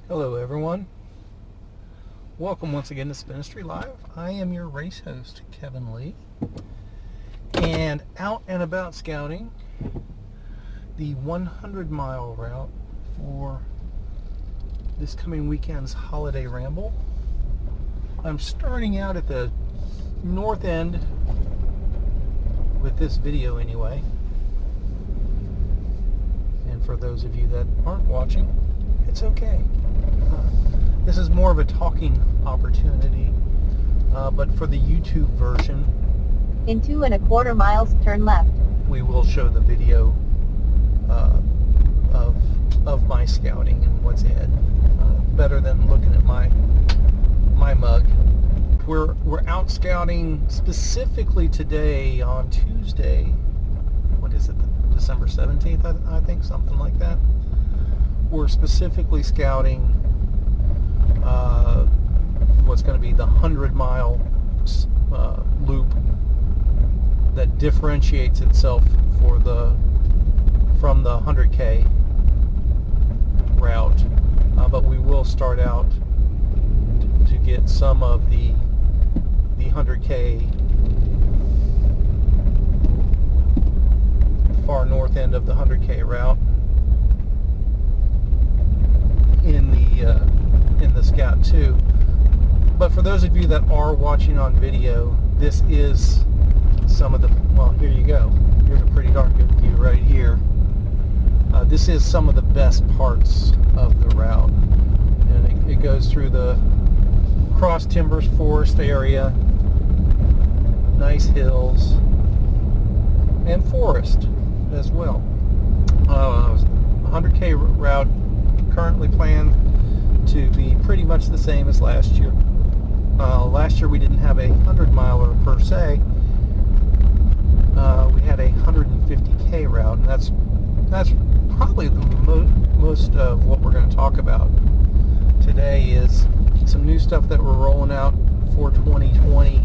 Hello everyone. Welcome once again to Spinistry Live. I am your race host, Kevin Lee. And out and about scouting the 100-mile route for this coming weekend's holiday ramble. I'm starting out at the north end with this video anyway. And for those of you that aren't watching, it's okay. This is more of a talking opportunity, but for the YouTube version, in 2 1/4 miles, turn left. We will show the video of my scouting and what's ahead. Better than looking at my mug. We're out scouting specifically today on Tuesday. What is it? December 17th, I think, something like that. We're specifically scouting what's going to be the 100-mile loop that differentiates itself from the 100K route. But we will start out to get some of the 100K far north end of the 100K route in the Scout 2. But for those of you that are watching on video, this is some of the, well, here you go. Here's a pretty darn good view right here. This is some of the best parts of the route. And it goes through the cross timbers forest area, nice hills, and forest as well. 100K route currently planned to be pretty much the same as last year. Last year we didn't have a 100-miler per se. We had a 150K route, and that's probably the most of what we're going to talk about today is some new stuff that we're rolling out for 2020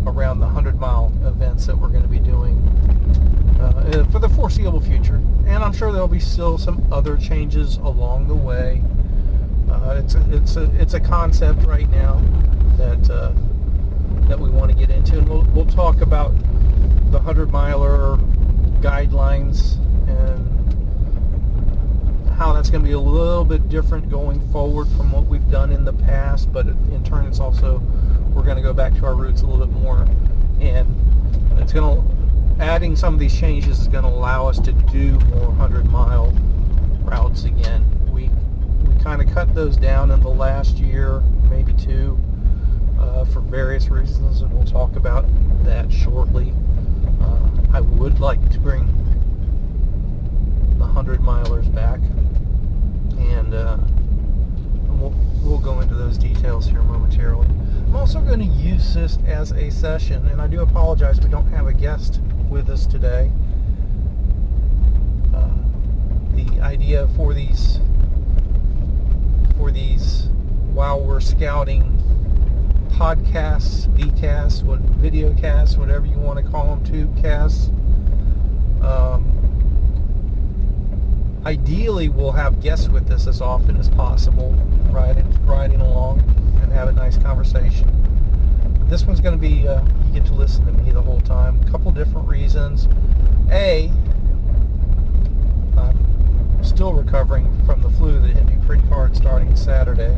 around the 100-mile events that we're going to be doing for the foreseeable future. And I'm sure there'll be still some other changes along the way. It's a concept right now that we want to get into, and we'll talk about the 100-miler guidelines and how that's going to be a little bit different going forward from what we've done in the past. But in turn, it's also, we're going to go back to our roots a little bit more, and it's going to, adding some of these changes is going to allow us to do more 100-mile routes again. We kind of cut those down in the last year, maybe two, for various reasons, and we'll talk about that shortly. I would like to bring the 100-milers back, and we'll go into those details here momentarily. I'm also going to use this as a session, and I do apologize we don't have a guest with us today. The idea for these while we're scouting podcasts, vcasts, video casts, whatever you want to call them, tube casts. Ideally, we'll have guests with us as often as possible, riding along and have a nice conversation. This one's going to be, you get to listen to me the whole time. A couple different reasons. A, I'm still recovering from the flu that hit me pretty hard starting Saturday.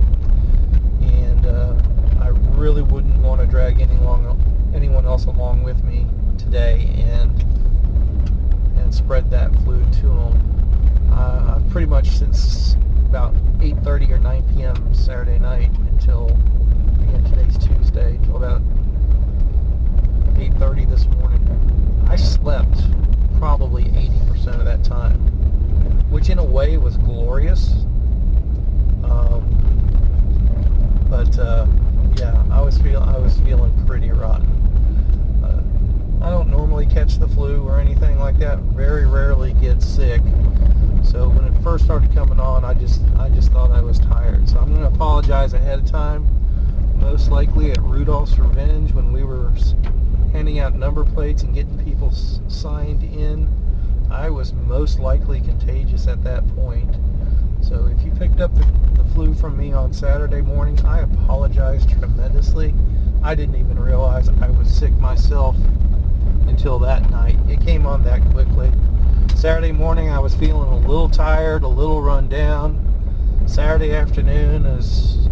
And I really wouldn't want to drag anyone else along with me today and spread that flu to them. Pretty much since about 8:30 or 9 p.m. Saturday night until, again, today's Tuesday, until about 8:30 this morning, I slept probably 80% of that time, which in a way was glorious. Yeah, I was feeling pretty rotten. I don't normally catch the flu or anything like that. Very rarely get sick. So when it first started coming on, I just thought I was tired. So I'm going to apologize ahead of time. Most likely at Rudolph's Revenge, when we were handing out number plates and getting people signed in, I was most likely contagious at that point. So if you picked up the flu from me on Saturday morning, I apologize tremendously. I didn't even realize I was sick myself until that night. It came on that quickly. Saturday morning I was feeling a little tired, a little run down. Saturday afternoon is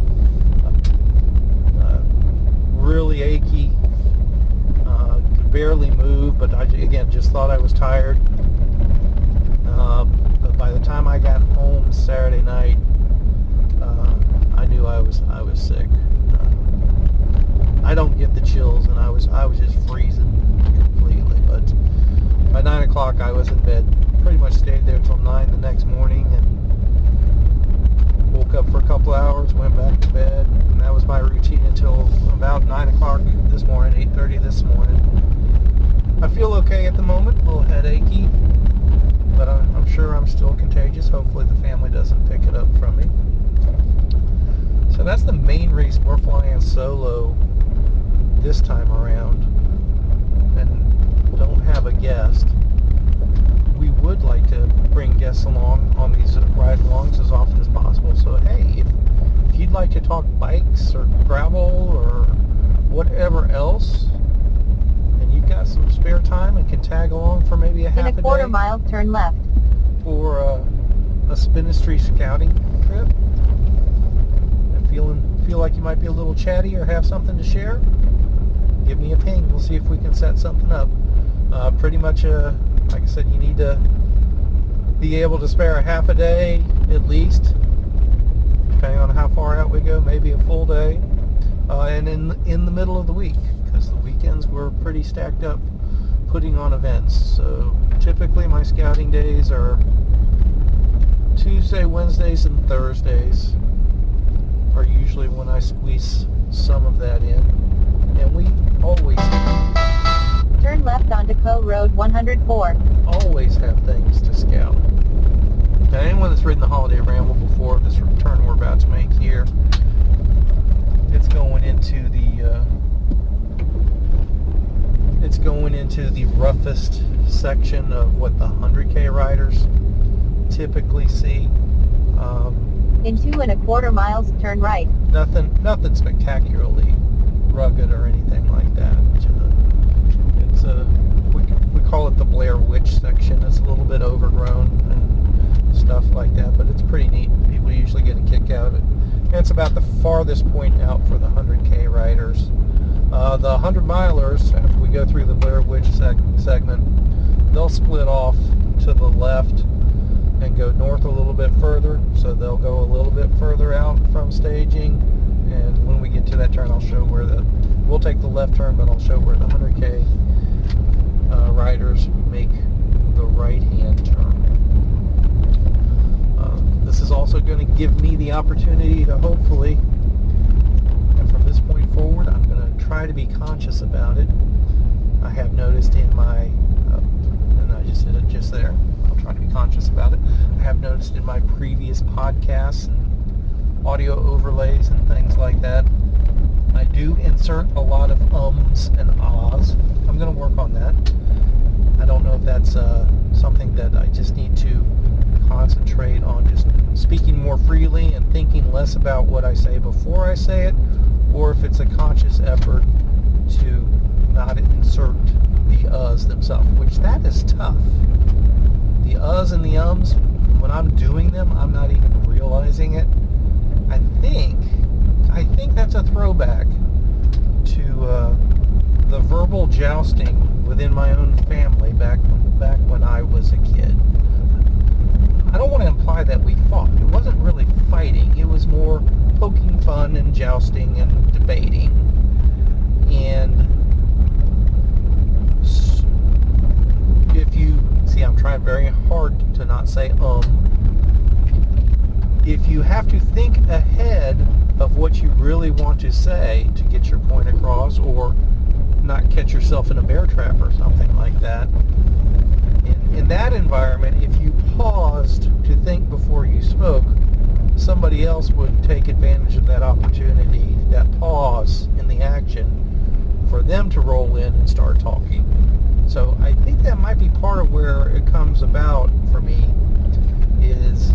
really achy. Could barely move, but I, again, just thought I was tired. But by the time I got home Saturday night, I knew I was sick. I don't get the chills, and I was just freezing completely. But by 9 o'clock, I was in bed. Pretty much stayed there till 9 the next morning, and woke up for a couple hours, went back to bed, and that was my routine until about 9 o'clock this morning, 8:30 this morning. I feel okay at the moment, a little headachy, but I'm sure I'm still contagious. Hopefully the family doesn't pick it up from me. So that's the main reason we're flying solo this time around and don't have a guest. We would like to bring guests along on these ride-alongs as often as possible. So hey, if you'd like to talk bikes or gravel or whatever else, and you've got some spare time and can tag along for maybe a half a day. In a quarter mile, turn left. For a Spinistry scouting trip, and feel like you might be a little chatty or have something to share, give me a ping. We'll see if we can set something up. Pretty much, like I said, you need to be able to spare a half a day at least, depending on how far out we go, maybe a full day, and in the middle of the week, because the weekends we're pretty stacked up putting on events. So typically my scouting days are Tuesday, Wednesdays, and Thursdays are usually when I squeeze some of that in, and we always Turn left onto Co Road 104. always have things to scout. Now, anyone that's ridden the Holiday Ramble before, this return we're about to make here, it's going into the roughest section of what the 100K riders typically see. In 2 1/4 miles, turn right. Nothing spectacularly rugged or anything like that. It's we call it the Blair Witch section. It's a little bit overgrown and stuff like that, but it's pretty neat. People usually get a kick out of it. And it's about the farthest point out for the 100K riders. The 100 milers, after we go through the Blair Witch segment, they'll split off to the left and go north a little bit further. So they'll go a little bit further out from staging, and when we get to that turn, I'll show where we'll take the left turn, but I'll show where the 100K riders make the right-hand turn. This is also going to give me the opportunity to hopefully, and from this point forward, I'm going to try to be conscious about it. I have noticed in my, and I just did it just there, I'll try to be conscious about it. I have noticed in my previous podcasts and audio overlays and things like that, I do insert a lot of ums and ahs. I'm going to work on that. I don't know if that's something that I just need to concentrate on, just speaking more freely and thinking less about what I say before I say it, or if it's a conscious effort to not insert the uhs themselves, which that is tough. The uhs and the ums, when I'm doing them, I'm not even realizing it. I think that's a throwback to the verbal jousting within my own family back when I was a kid. I don't want to imply that we fought. It wasn't really fighting. It was more poking fun and jousting and debating. And if you see, I'm trying very hard to not say if you have to think ahead of what you really want to say to get your point across, or not catch yourself in a bear trap or something like that, in that environment, if you paused to think before you spoke, somebody else would take advantage of that opportunity, that pause in the action, for them to roll in and start talking. So I think that might be part of where it comes about for me, is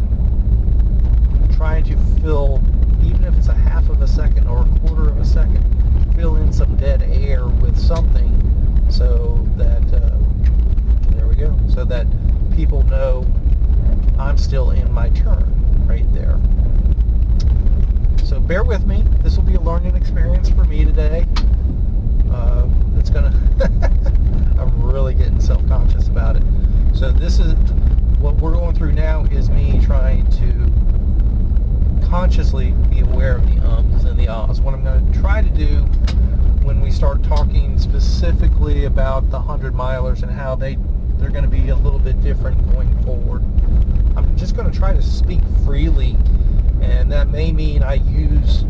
in my turn right there. So bear with me. This will be a learning experience for me today. It's gonna I'm really getting self-conscious about it. So this is what we're going through now, is me trying to consciously be aware of the ums and the ahs. What I'm going to try to do when we start talking specifically about the 100-milers and how they're going to be a little bit different going forward, I'm just going to try to speak freely, and that may mean I use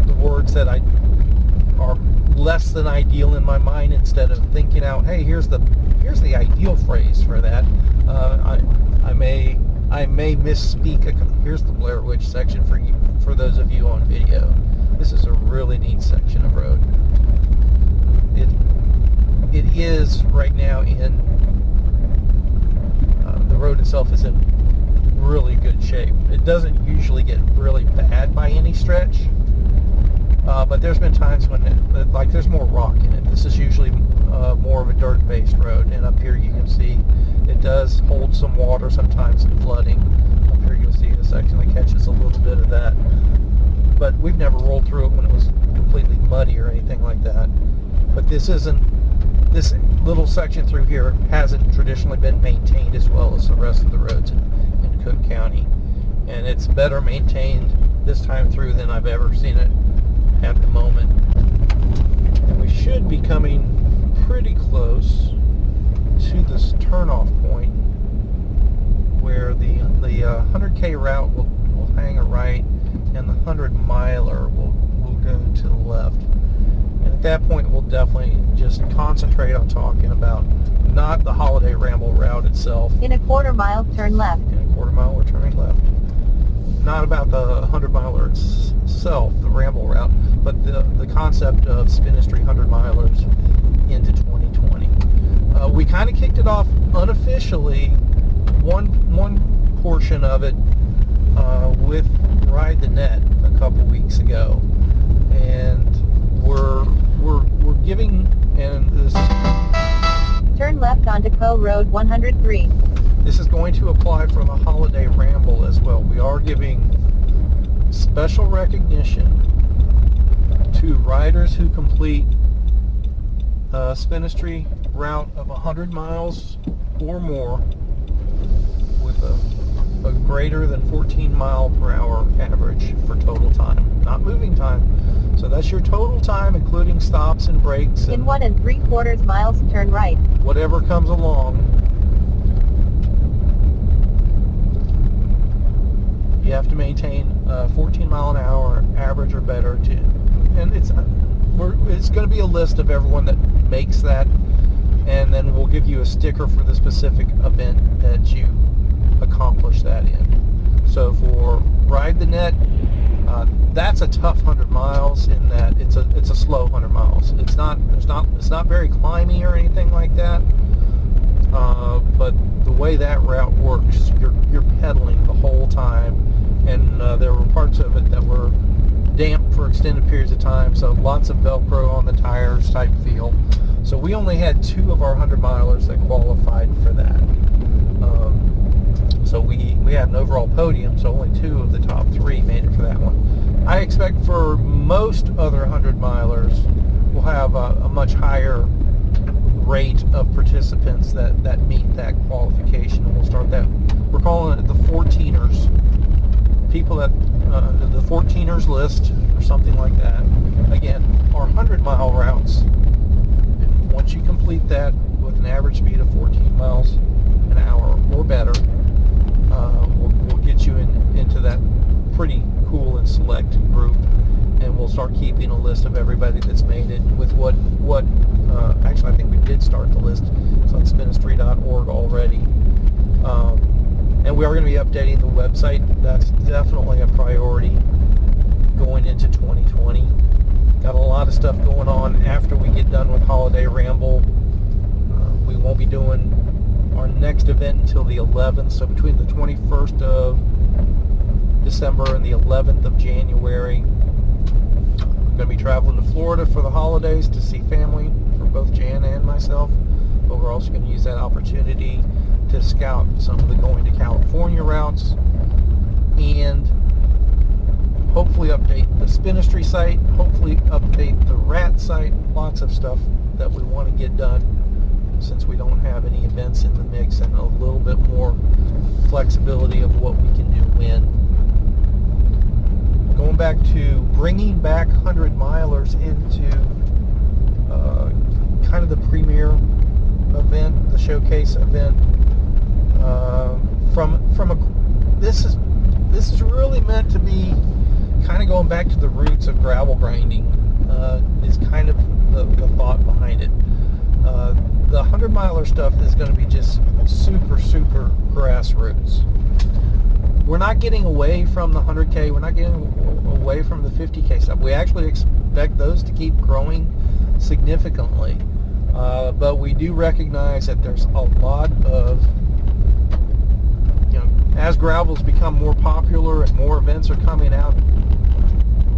the words that are less than ideal in my mind, instead of thinking out, hey, here's the ideal phrase for that. I may misspeak. Here's the Blair Witch section for those of you on video. This is a really neat section of road. It is right now in the road itself is in really good shape. It doesn't usually get really bad by any stretch, but there's been times when there's more rock in it. This is usually more of a dirt-based road, and up here you can see it does hold some water sometimes and flooding. Up here you'll see a section that catches a little bit of that, but we've never rolled through it when it was completely muddy or anything like that. But this little section through here hasn't traditionally been maintained as well as the rest of the roads in Cook County, and it's better maintained this time through than I've ever seen it at the moment. And we should be coming pretty close to this turnoff point where the 100K route will hang a right, and the 100-miler will go to the left. And at that point, we'll definitely just concentrate on talking about not the Holiday Ramble route itself. In a quarter mile, turn left. In a quarter mile, we're turning left. Not about the 100-miler itself, the Ramble route, but the concept of Spinistry 100-milers into 2020. We kind of kicked it off unofficially, one portion of it, with Ride the Net a couple weeks ago, and we're giving, and this Turn left onto Co. Road 103. This is going to apply for the Holiday Ramble as well. We are giving special recognition to riders who complete a Spinistry route of 100 miles or more with a greater than 14 mile per hour average for total time, not moving time. So that's your total time, including stops and breaks. In 1 3/4 miles, turn right. Whatever comes along. You have to maintain 14 mile an hour average or better, and it's going to be a list of everyone that makes that, and then we'll give you a sticker for the specific event that you accomplish that in. So for Ride the Net, that's a tough 100 miles in that it's a slow 100 miles. It's not very climby or anything like that. But the way that route works, you're pedaling the whole time, and there were parts of it that were damp for extended periods of time, so lots of Velcro on the tires type feel. So we only had 2 of our 100-milers that qualified for that. So we had an overall podium, so only 2 of the top 3 made it for that one. I expect for most other 100-milers, we'll have a much higher rate of participants that meet that qualification, and we'll start that. We're calling it the 14ers. People that the 14ers list or something like that. Again, our 100-mile routes, once you complete that with an average speed of 14 miles an hour or better, we'll get you into that pretty cool and select group, and we'll start keeping a list of everybody that's made it with what actually I think we did start the list. It's on spinistry.org already. And we are going to be updating the website. That's definitely a priority going into 2020. Got a lot of stuff going on after we get done with Holiday Ramble. We won't be doing our next event until the 11th, so between the 21st of December and the 11th of January. I'm going to be traveling to Florida for the holidays to see family for both Jan and myself, but we're also going to use that opportunity to scout some of the going to California routes and hopefully update the Spinistry site, hopefully update the rat site. Lots of stuff that we want to get done since we don't have any events in the mix, and a little bit more flexibility of what we can do when. Going back to bringing back 100 milers into kind of the premier event, the showcase event. This is really meant to be kind of going back to the roots of gravel grinding. Is kind of the thought behind it. The 100 miler stuff is going to be just super grassroots. We're not getting away from the 100K. We're not getting away from the 50K stuff. We actually expect those to keep growing significantly. But we do recognize that there's a lot of, as gravels become more popular and more events are coming out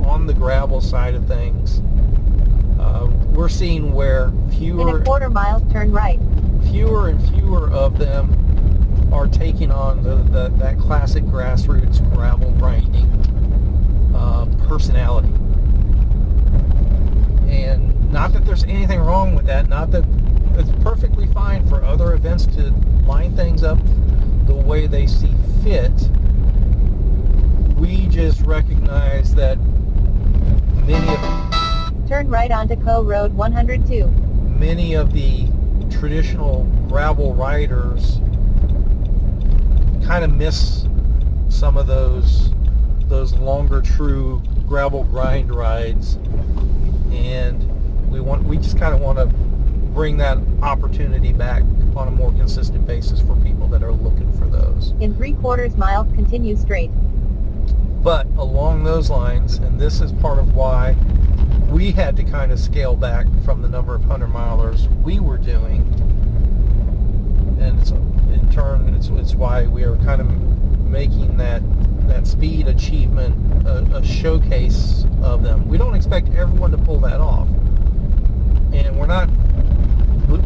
on the gravel side of things, we're seeing where In a quarter mile, turn right. fewer and fewer of them are taking on that classic grassroots gravel grinding personality. And not that there's anything wrong with that, not that it's perfectly fine for other events to line things up the way they see fit. We just recognize that Turn right onto Co Road 102. many of the traditional gravel riders kind of miss some of those longer true gravel grind rides, and we just kind of want to bring that opportunity back on a more consistent basis for people that are looking for those. In 3/4 mile, continue straight. But along those lines, and this is part of why we had to kind of scale back from the number of 100 milers we were doing, and in turn it's why we are kind of making that speed achievement a showcase of them. We don't expect everyone to pull that off, and we're not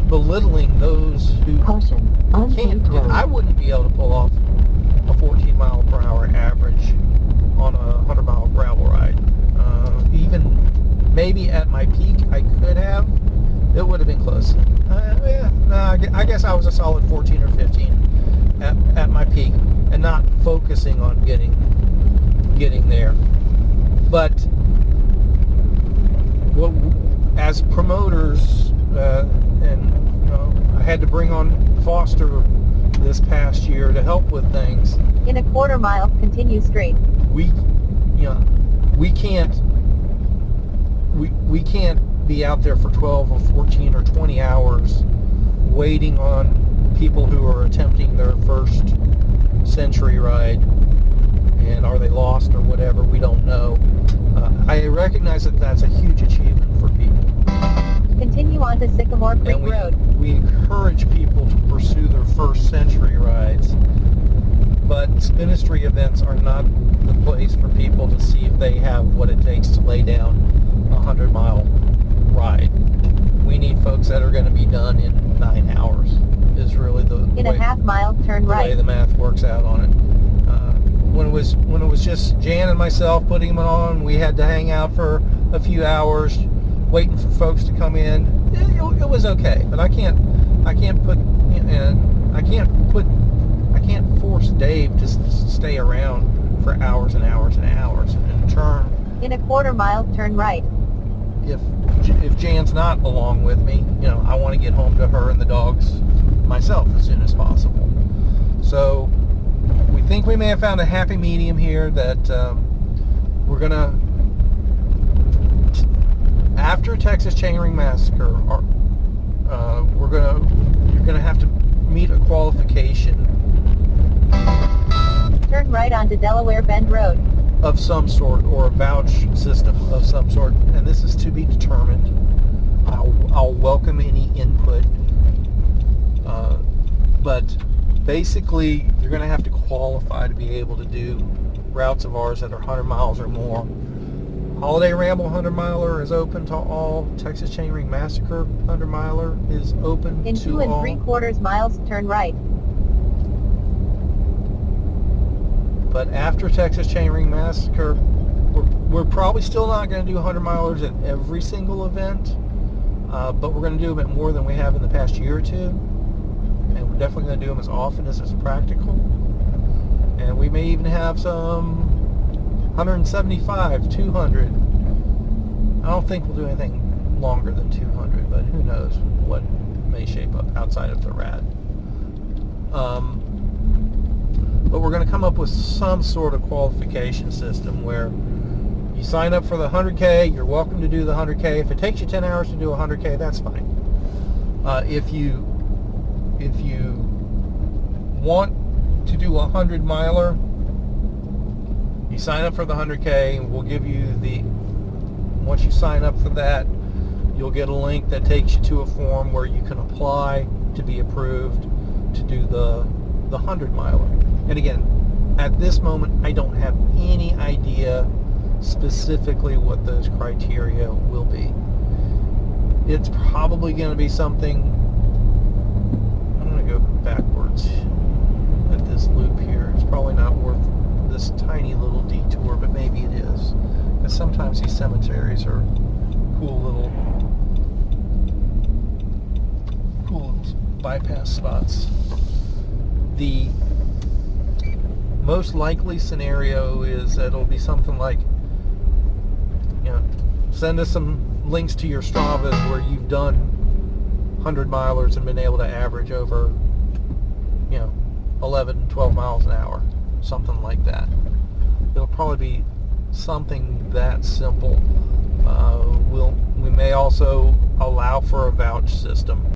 belittling those who can't. I wouldn't be able to pull off a 14 mile per hour average on a 100 mile gravel ride. Even maybe at my peak I could have. It would have been close. I guess I was a solid 14 or 15 at my peak, and not focusing on getting there. But as promoters, and I had to bring on Foster this past year to help with things. In a quarter mile, continue straight. We can't be out there for 12 or 14 or 20 hours waiting on people who are attempting their first century ride, and are they lost or whatever, we don't know. I recognize that that's a huge achievement for people. Continue on to Sycamore Creek And Road. we encourage people to pursue their first century rides, but Spinistry events are not the place for people to see if they have what it takes to lay down a 100-mile ride. We need folks that are going to be done in 9 hours, is really the In a half mile, turn way right. the math works out on it. When it was just Jan and myself putting them on, we had to hang out for a few hours waiting for folks to come in. It was okay, but I can't force Dave to stay around for hours and hours and hours. And in turn, In a quarter mile, turn right. if Jan's not along with me, I want to get home to her and the dogs myself as soon as possible. So we think we may have found a happy medium here that we're gonna, after Texas Chainring Massacre, you're gonna have to meet a qualification Turn right onto Delaware Bend Road. of some sort, or a vouch system of some sort, and this is to be determined. I'll welcome any input, but basically you're going to have to qualify to be able to do routes of ours that are 100 miles or more. Holiday Ramble 100 miler is open to all. Texas Chainring Massacre 100 miler is open In to 2 all. 3/4 miles, turn right. But after Texas Chainring Massacre, we're probably still not going to do 100 milers at every single event, but we're going to do them at more than we have in the past year or two, and we're definitely going to do them as often as it's practical. And we may even have some 175, 200. I don't think we'll do anything longer than 200, but who knows what may shape up outside of the rad. But we're going to come up with some sort of qualification system where you sign up for the 100K, you're welcome to do the 100K. If it takes you 10 hours to do a 100K, that's fine. If you want to do a 100 miler, you sign up for the 100K, and we'll give you once you sign up for that, you'll get a link that takes you to a form where you can apply to be approved to do the 100 miler. And again, at this moment, I don't have any idea specifically what those criteria will be. It's probably going to be something, I'm going to go backwards at this loop here. It's probably not worth this tiny little detour, but maybe it is. Because sometimes these cemeteries are cool little bypass spots. The most likely scenario is that it'll be something like, send us some links to your Stravas where you've done 100 milers and been able to average over 11, 12 miles an hour, something like that. It'll probably be something that simple. We may also allow for a vouch system.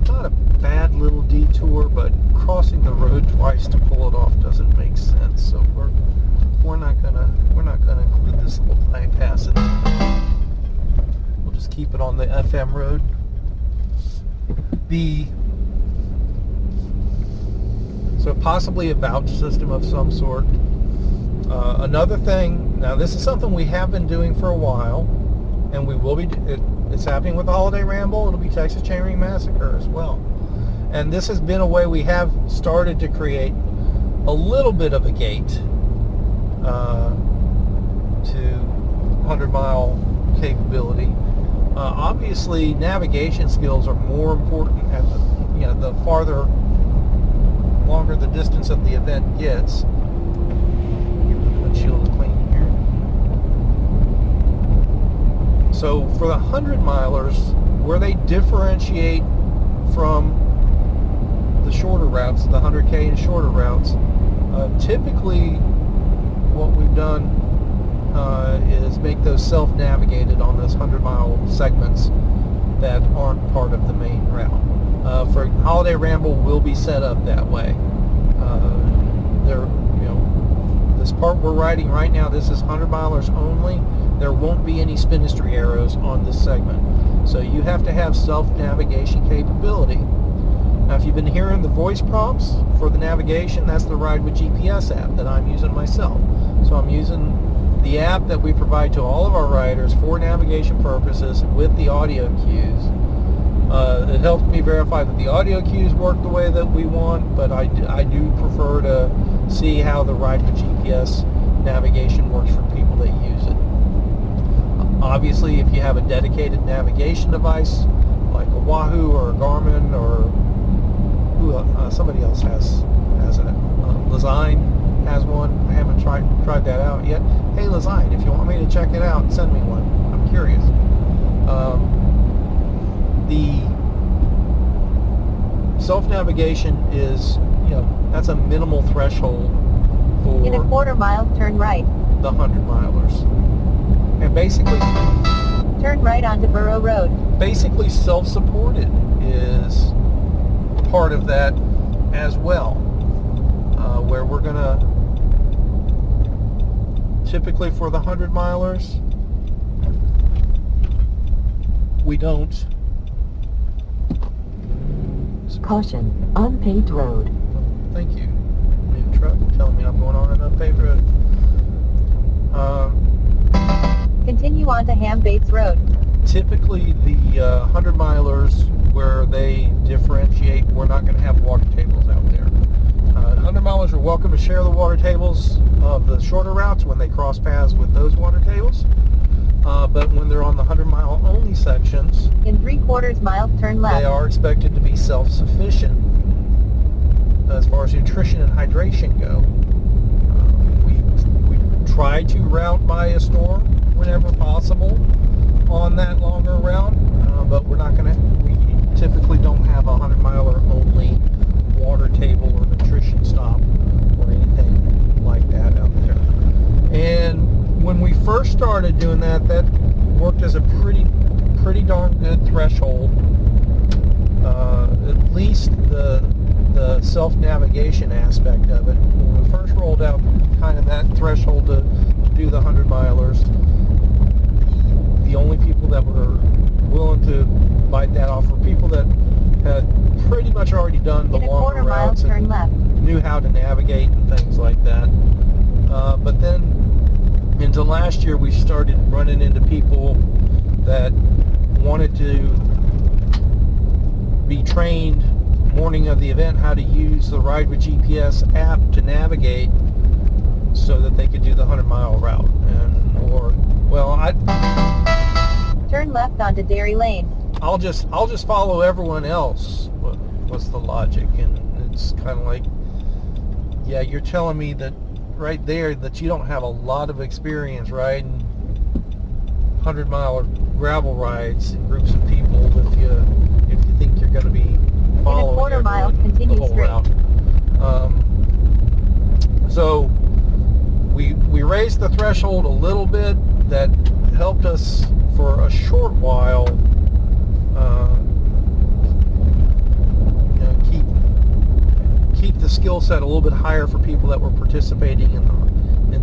Not a bad little detour, but crossing the road twice to pull it off doesn't make sense. So we're not gonna include this little bypass in there. We'll just keep it on the FM road. So possibly a vouch system of some sort. Another thing, now this is something we have been doing for a while, and we will be, it's happening with the Holiday Ramble, it'll be Texas Chainring Massacre as well. And this has been a way we have started to create a little bit of a gate to 100-mile capability. Obviously, navigation skills are more important at the longer the distance of the event gets. Get the windshield clean here. So for the 100 milers, where they differentiate from the shorter routes, the 100K and shorter routes, typically what we've done is make those self-navigated on those 100-mile segments that aren't part of the main route. For Holiday Ramble will be set up that way. This part we're riding right now, this is 100 milers only. There won't be any Spinistry arrows on this segment. So you have to have self-navigation capability. Now if you've been hearing the voice prompts for the navigation, that's the Ride with GPS app that I'm using myself. So I'm using the app that we provide to all of our riders for navigation purposes with the audio cues. It helps me verify that the audio cues work the way that we want, but I do prefer to see how the Ride with GPS navigation works for people that use it. Obviously, if you have a dedicated navigation device, like a Wahoo or a Garmin, or somebody else has it. Lezine has one. I haven't tried that out yet. Hey Lezine, if you want me to check it out, send me one. I'm curious. The self-navigation is, that's a minimal threshold for In a quarter mile, turn right. the 100 milers. And basically, Turn right onto Burrow Road. basically self-supported is part of that as well, where we're gonna, typically for the 100 milers, we don't. Caution, unpaved road. Thank you. New truck telling me I'm going on an unpaved road. Continue on to Ham Bates Road. Typically, the 100 milers, where they differentiate, we're not going to have water tables out there. welcome to share the water tables of the shorter routes when they cross paths with those water tables. But when they're on the 100-mile only sections, In 3/4 miles, turn left. they are expected to be self-sufficient as far as nutrition and hydration go. We try to route by a store whenever possible on that longer route, but we typically don't have a 100-miler only water table or nutrition stop or anything like that out there. And when we first started doing that, that worked as a pretty darn good threshold. At least the self-navigation aspect of it. When we first rolled out kind of that threshold to do the 100-milers, the only people that were willing to bite that off were people that had pretty much already done the In a longer 1/4 mile, routes turn and left. knew how to navigate and things like that. But then into last year, we started running into people that wanted to be trained morning of the event how to use the Ride with GPS app to navigate so that they could do the 100-mile route. Turn left onto Dairy Lane. I'll just follow everyone else, was the logic. And it's kind of like, yeah, you're telling me that right there that you don't have a lot of experience riding 100-mile gravel rides in groups of people if you think you're going to be following In a 1/4 mile, everyone continue the whole straight. route. So we raised the threshold a little bit. That helped us for a short while keep the skill set a little bit higher for people that were participating in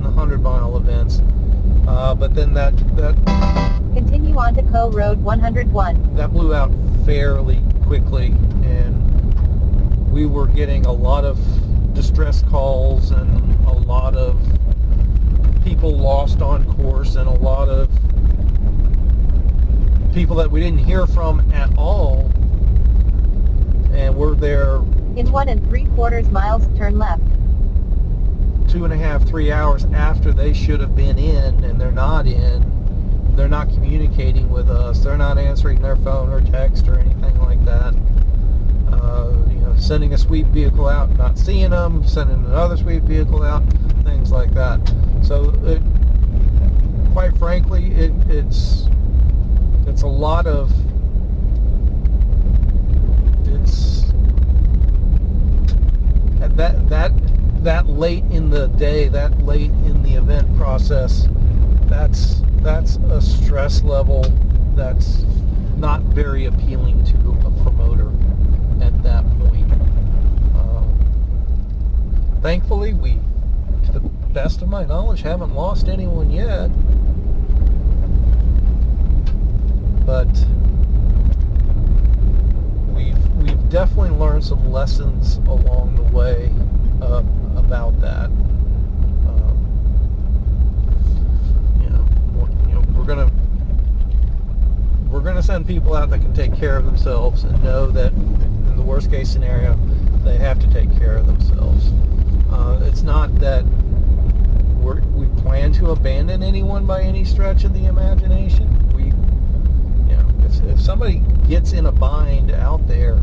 the 100-mile events. But then that Continue on to Co Road 101. that blew out fairly quickly, and we were getting a lot of distress calls and a lot of people lost on course and a lot of people that we didn't hear from at all, and we're there In 1 3/4 miles, turn left. 2.5, 3 hours after they should have been in, and they're not in. They're not communicating with us. They're not answering their phone or text or anything like that. Sending a sweep vehicle out, not seeing them, sending another sweep vehicle out, things like that. So, quite frankly, it's a lot of that late in the day, that late in the event process. That's a stress level that's not very appealing to a promoter at that point. Thankfully, we, to the best of my knowledge, haven't lost anyone yet. But we've definitely learned some lessons along the way about that. We're gonna send people out that can take care of themselves and know that in the worst case scenario they have to take care of themselves. It's not that we plan to abandon anyone by any stretch of the imagination. If somebody gets in a bind out there,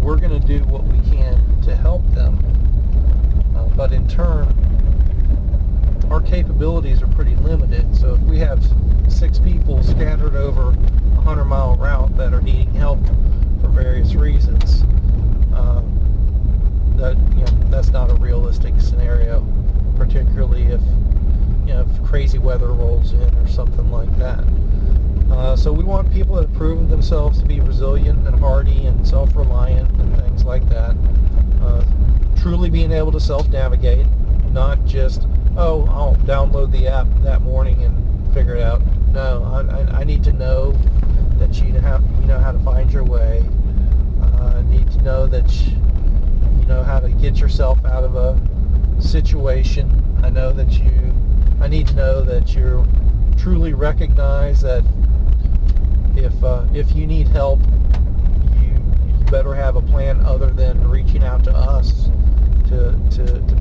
we're going to do what we can to help them. But in turn, our capabilities are pretty limited. So if we have 6 people scattered over a 100-mile route that are needing help for various reasons, that's not a realistic scenario, particularly if crazy weather rolls in or something like that. So we want people that have proven themselves to be resilient and hardy and self-reliant and things like that. Truly being able to self-navigate, not just, I'll download the app that morning and figure it out. No, I need to know that you know how to find your way. I need to know that you know how to get yourself out of a situation. I need to know that you're truly recognize that if you need help, you better have a plan other than reaching out to us to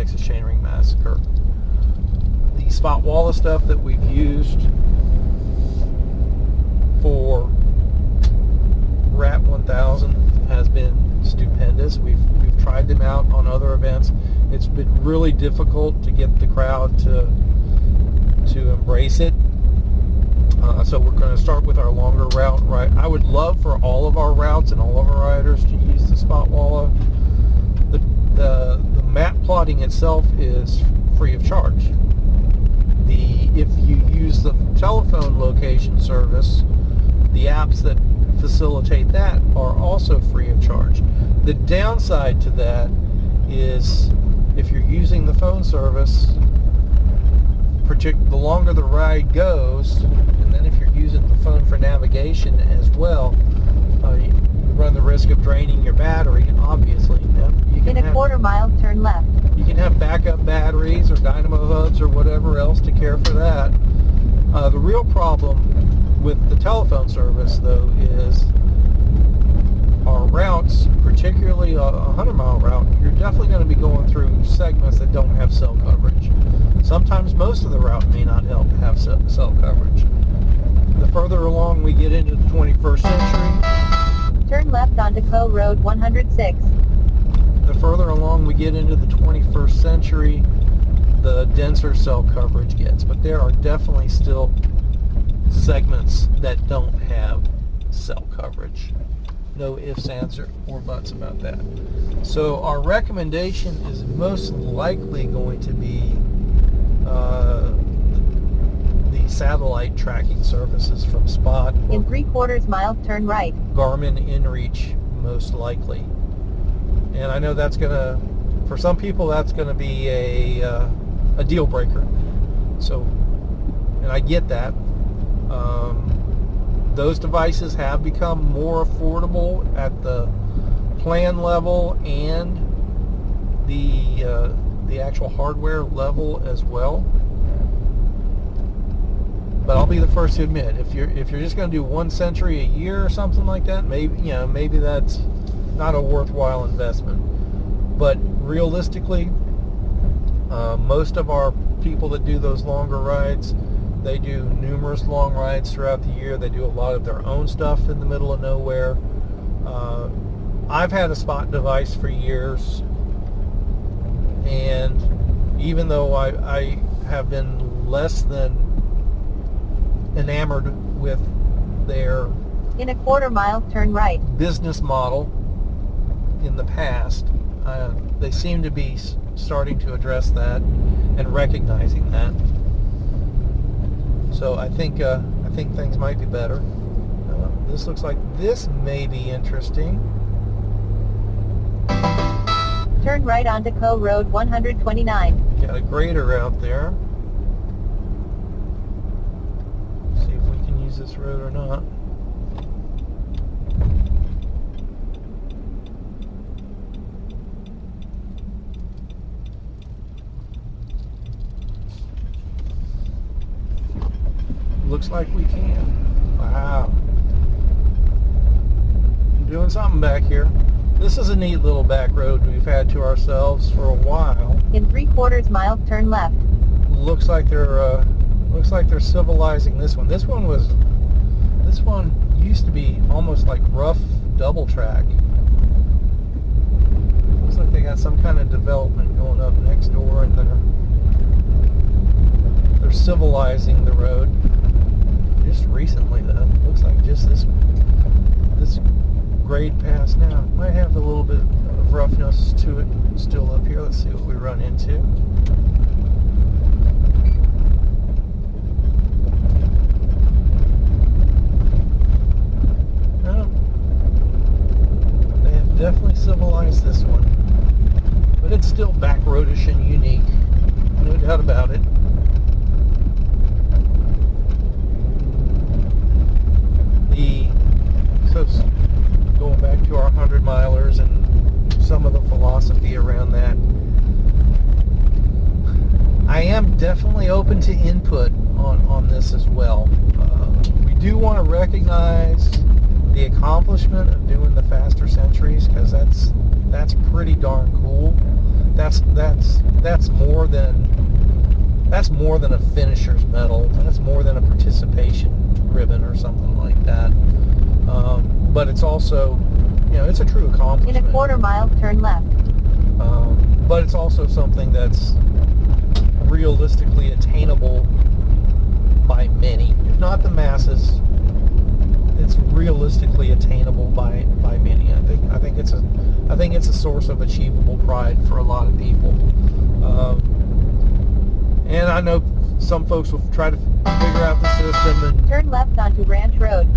Texas Chainring Massacre. The spot walla stuff that we've used for Rat 1000 has been stupendous. We've tried them out on other events. It's been really difficult to get the crowd to embrace it. So we're going to start with our longer route. Right, I would love for all of our routes and all of our riders to use the spot walla. The map plotting itself is free of charge. If you use the telephone location service, the apps that facilitate that are also free of charge. The downside to that is if you're using the phone service, the longer the ride goes, and then if you're using the phone for navigation as well, you run the risk of draining your battery, obviously. You can In a quarter mile, turn left. You can have backup batteries or dynamo hubs or whatever else to care for that. The real problem with the telephone service, though, is our routes, particularly a 100-mile route, you're definitely going to be going through segments that don't have cell coverage. Sometimes most of the route may not have cell coverage. The further along we get into the 21st century, Turn left onto Co Road 106. the further along we get into the 21st century, the denser cell coverage gets. But there are definitely still segments that don't have cell coverage. No ifs, ands, or buts about that. So our recommendation is most likely going to be the satellite tracking services from Spot. In 3/4 mile, turn right. Garmin InReach, most likely. And I know that's gonna, for some people, that's gonna be a deal breaker. So, and I get that. Those devices have become more affordable at the plan level and the actual hardware level as well. But I'll be the first to admit, if you're just going to do 1 century a year or something like that, maybe that's not a worthwhile investment. But realistically, most of our people that do those longer rides, they do numerous long rides throughout the year. They do a lot of their own stuff in the middle of nowhere. I've had a Spot device for years, and even though I have been less than enamored with their In a quarter mile, turn right. business model in the past, they seem to be starting to address that and recognizing that. So I think things might be better. This looks like this may be interesting. Turn right onto Co Road 129. Got a grader out there. See if we can use this road or not. Looks like we can. Wow. I'm doing something back here. This is a neat little back road we've had to ourselves for a while. In 3/4 mile, turn left. Looks like they're civilizing this one. This one used to be almost like rough double track. Looks like they got some kind of development going up next door, and they're civilizing the road. Just recently, though. Looks like just this grade pass now. Might have a little bit of roughness to it still up here. Let's see what we run into. No. They have definitely civilized this one. But it's still back roadish and unique. No doubt about it. Going back to our 100-milers and some of the philosophy around that, I am definitely open to input on this as well. We do want to recognize the accomplishment of doing the faster centuries, because that's pretty darn cool. that's more than a finisher's medal. That's more than a participation ribbon or something like that. But it's also, it's a true accomplishment. In a quarter mile, turn left. But it's also something that's realistically attainable by many, if not the masses. It's realistically attainable by many. I think it's a source of achievable pride for a lot of people. And I know some folks will try to figure out the system and turn left onto Ranch Road.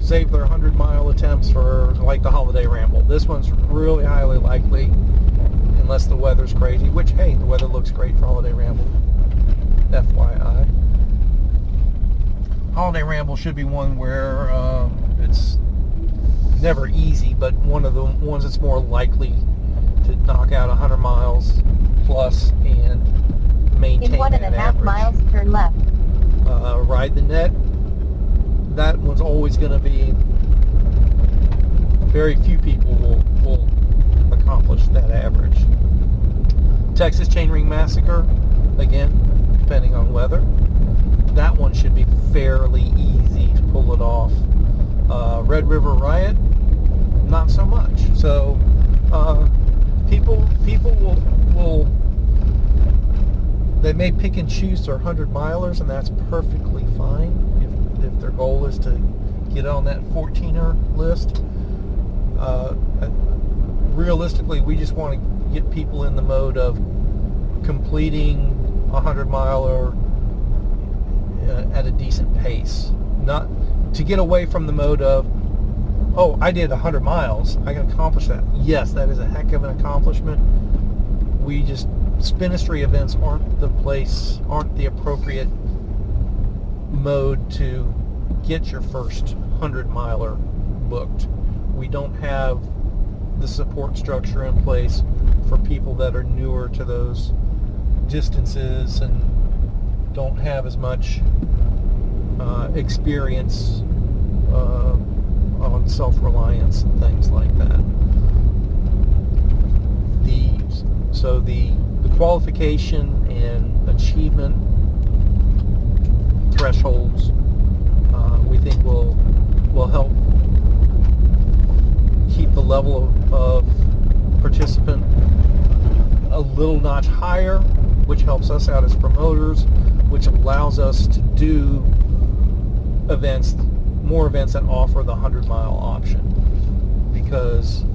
Save their 100-mile attempts for like the holiday ramble. This one's really highly likely, unless the weather's crazy, which, hey, the weather looks great for holiday ramble, FYI. Holiday ramble should be one where it's never easy, but one of the ones that's more likely to knock out 100 miles plus and maintain in 1.5 average. miles, turn left. Ride the net. That one's always going to be, very few people will accomplish that average. Texas Chainring Massacre, again, depending on weather. That one should be fairly easy to pull it off. Red River Riot, not so much. So people will they may pick and choose their 100-milers, and that's perfectly fine if their goal is to get on that 14er list. Realistically, we just want to get people in the mode of completing a 100-miler at a decent pace. Not to get away from the mode of, oh, I did 100 miles, I can accomplish that. Yes, that is a heck of an accomplishment. Spinistry events aren't the appropriate mode to get your first 100-miler booked. We don't have the support structure in place for people that are newer to those distances and don't have as much experience on self-reliance and things like that. The qualification and achievement thresholds we think will help keep the level of participant a little notch higher, which helps us out as promoters, which allows us to do more events that offer the 100-mile option. Because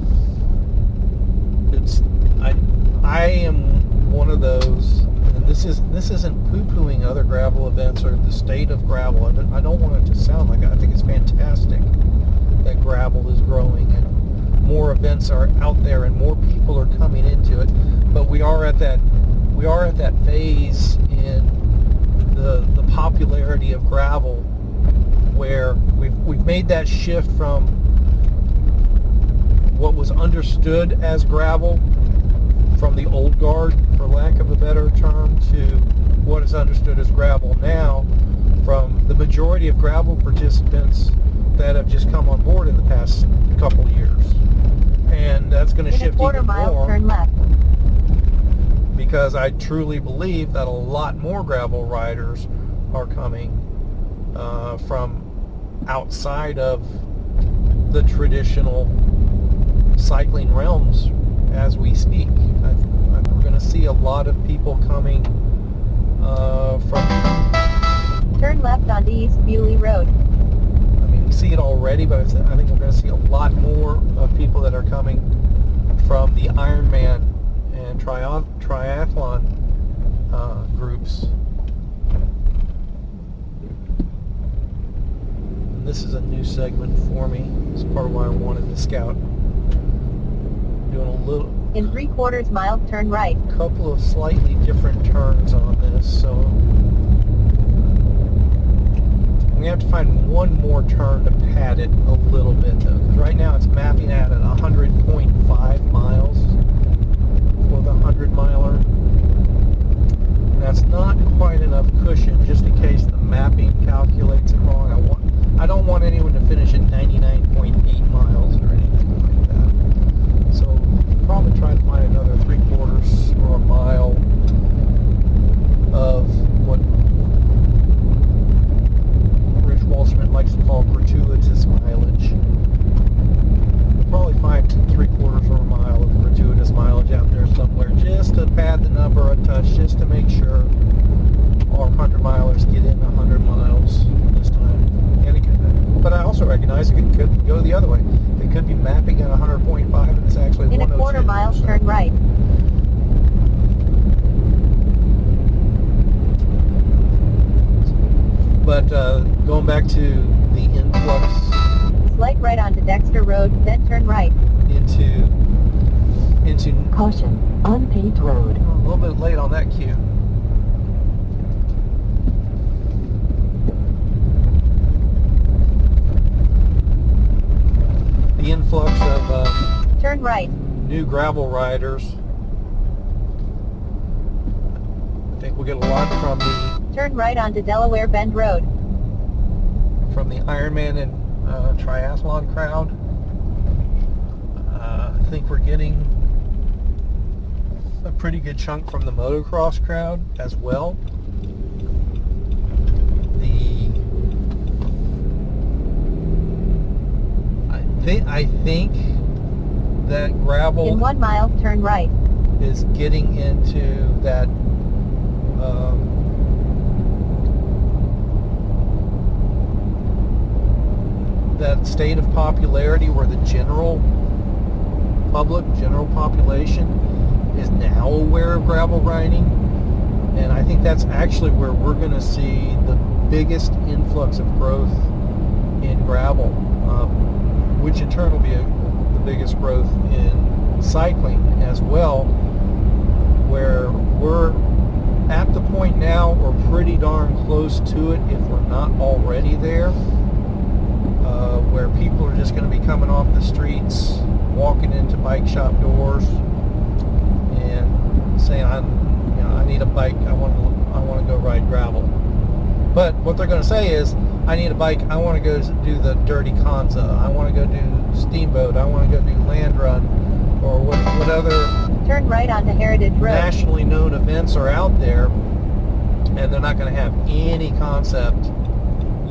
I am one of those, and this isn't poo-pooing other gravel events or the state of gravel. I don't want it to sound like that. I think it's fantastic that gravel is growing and more events are out there and more people are coming into it. But we are at that phase in the popularity of gravel where we've made that shift from what was understood as gravel, from the old guard, for lack of a better term, to what is understood as gravel now, from the majority of gravel participants that have just come on board in the past couple years. And that's going to shift even more. In a quarter mile, turn left. Because I truly believe that a lot more gravel riders are coming from outside of the traditional cycling realms as we speak. We're going to see a lot of people coming from... Turn left onto East Bewley Road. I mean, we see it already, but I think we're going to see a lot more of people that are coming from the Ironman and triathlon groups. And this is a new segment for me. It's part of why I wanted to scout. Doing a little... In 3/4 mile, turn right. Couple of slightly different turns on this, so we have to find one more turn to pad it a little bit though, because right now it's mapping out at 100.5 miles for the 100-miler. And that's not quite enough cushion, just in case the mapping calculates it wrong. I don't want anyone to finish at 99.8 miles or anything like that. So probably try to find another 3/4 nice. It could go the other way. It could be mapping at 100.5 and it's actually In a 102. quarter mile, so- turn right. But going back to the influx Slight right onto Dexter Road, then turn right. into Caution, unpaved road. a little bit late on that cue. The influx of Turn right. new gravel riders. I think we'll get a lot from Turn right onto Delaware Bend Road. the Ironman and triathlon crowd. I think we're getting a pretty good chunk from the motocross crowd as well. I think that gravel In 1 mile, turn right. is getting into that that state of popularity where the general population is now aware of gravel riding, and I think that's actually where we're going to see the biggest influx of growth in gravel, which in turn will be the biggest growth in cycling as well, where we're at the point now, or pretty darn close to it if we're not already there, where people are just going to be coming off the streets, walking into bike shop doors and saying, I need a bike, I want to go ride gravel. But what they're going to say is, I need a bike, I want to go do the Dirty Kanza, I want to go do Steamboat, I want to go do Land Run, or what other Turn right onto Heritage Road. nationally known events are out there, and they're not going to have any concept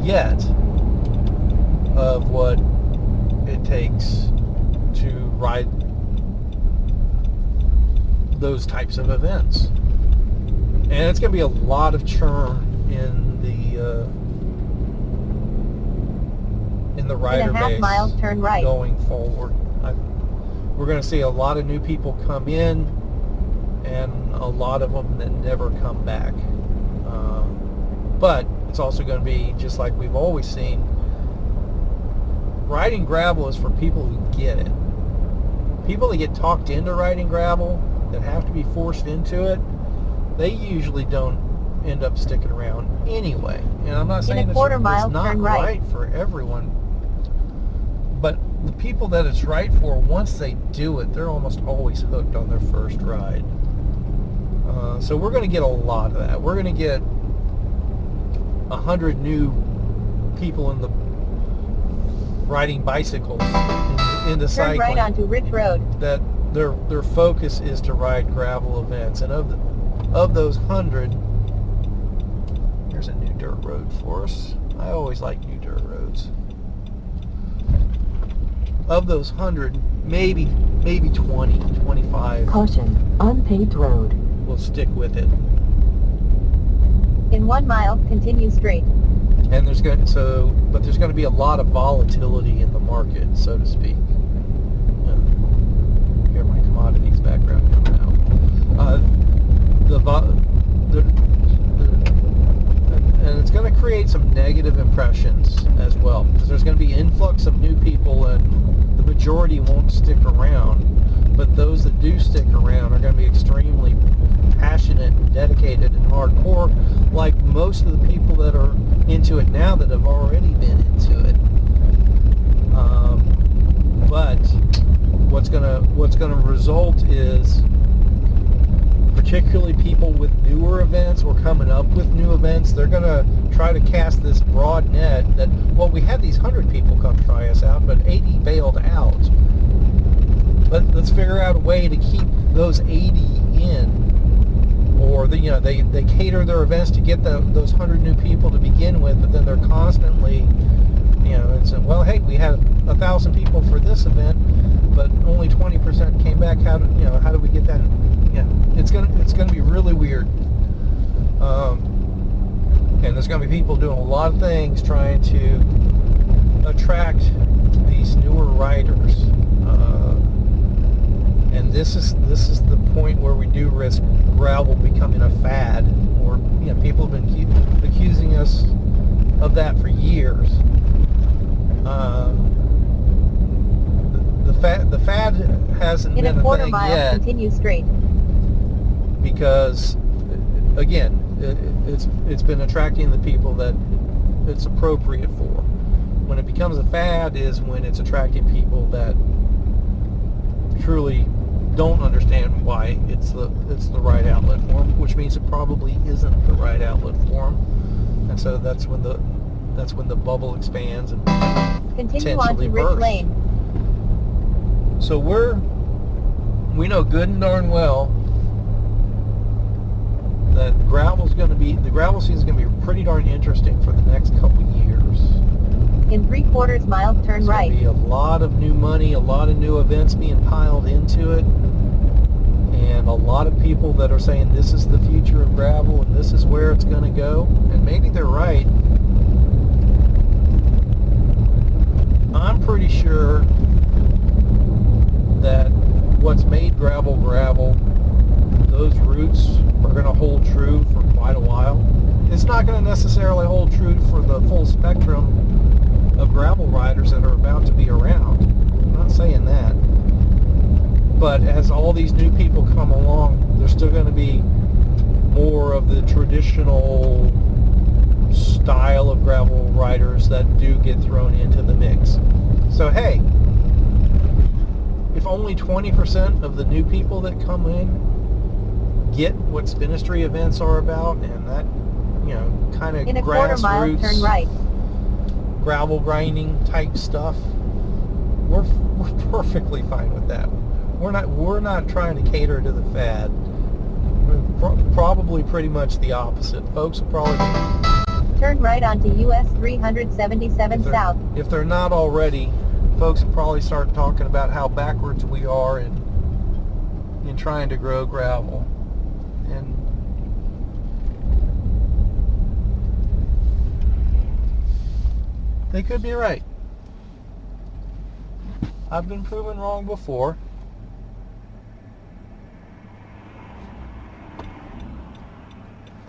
yet of what it takes to ride those types of events. And it's going to be a lot of churn in the rider In a half base mile, turn right. going forward. We're going to see a lot of new people come in, and a lot of them that never come back. But it's also going to be, just like we've always seen, riding gravel is for people who get it. People that get talked into riding gravel, that have to be forced into it, they usually don't end up sticking around anyway. And I'm not saying In a quarter mile, it's not turn right. right for everyone, but the people that it's right for, once they do it, they're almost always hooked on their first ride. So we're going to get a lot of that. We're going to get 100 new people in the riding bicycles into Turn cycling, right onto Rich Road. that their focus is to ride gravel events. And of those 100, here's a new dirt road for us. I always like new dirt roads. Of those 100, maybe 20, 25 Caution, unpaved road. will stick with it. In 1 mile, continue straight. And there's going to be a lot of volatility in the market, so to speak. Hear my commodities background coming out. And it's going to create some negative impressions as well, because there's going to be influx of new people, and the majority won't stick around. But those that do stick around are going to be extremely passionate and dedicated and hardcore, like most of the people that are into it now that have already been into it. But what's gonna result is, particularly people with newer events or coming up with new events, they're gonna try to cast this broad net that, well, we had these 100 people come try us out, but 80 bailed out. Let's figure out a way to keep those 80 in, or they cater their events to get those 100 new people to begin with, but then they're constantly, it's well, hey, we had 1,000 people for this event, but only 20% came back. How do we get that? It's gonna be really weird. And there's gonna be people doing a lot of things trying to attract this is the point where we do risk gravel becoming a fad, or people have been accusing us of that for years. The fad hasn't In been a quarter a thing mile, yet, continue straight. because again, it's been attracting the people that it's appropriate for. When it becomes a fad is when it's attracting people that truly don't understand why it's the right outlet for them, which means it probably isn't the right outlet for them, and so that's when the bubble expands and Continue on potentially to Rich bursts. Lane. So we know good and darn well that the gravel season is going to be pretty darn interesting for the next couple years. In 3/4 miles, turn There's right. going to be a lot of new money, a lot of new events being piled into it, and a lot of people that are saying this is the future of gravel and this is where it's going to go, and maybe they're right. I'm pretty sure that what's made gravel, those roots are going to hold true for quite a while. It's not going to necessarily hold true for the full spectrum of gravel riders that are about to be around. I'm not saying that. But as all these new people come along, there's still going to be more of the traditional style of gravel riders that do get thrown into the mix. So hey, if only 20% of the new people that come in get what Spinistry events are about, and that, kind of In a quarter mile, turn grassroots right. gravel grinding type stuff, we're perfectly fine with that. We're not trying to cater to the fad. We're probably pretty much the opposite. Folks will probably be, Turn right onto US 377 South. if they're not already, folks will probably start talking about how backwards we are in trying to grow gravel. And they could be right. I've been proven wrong before.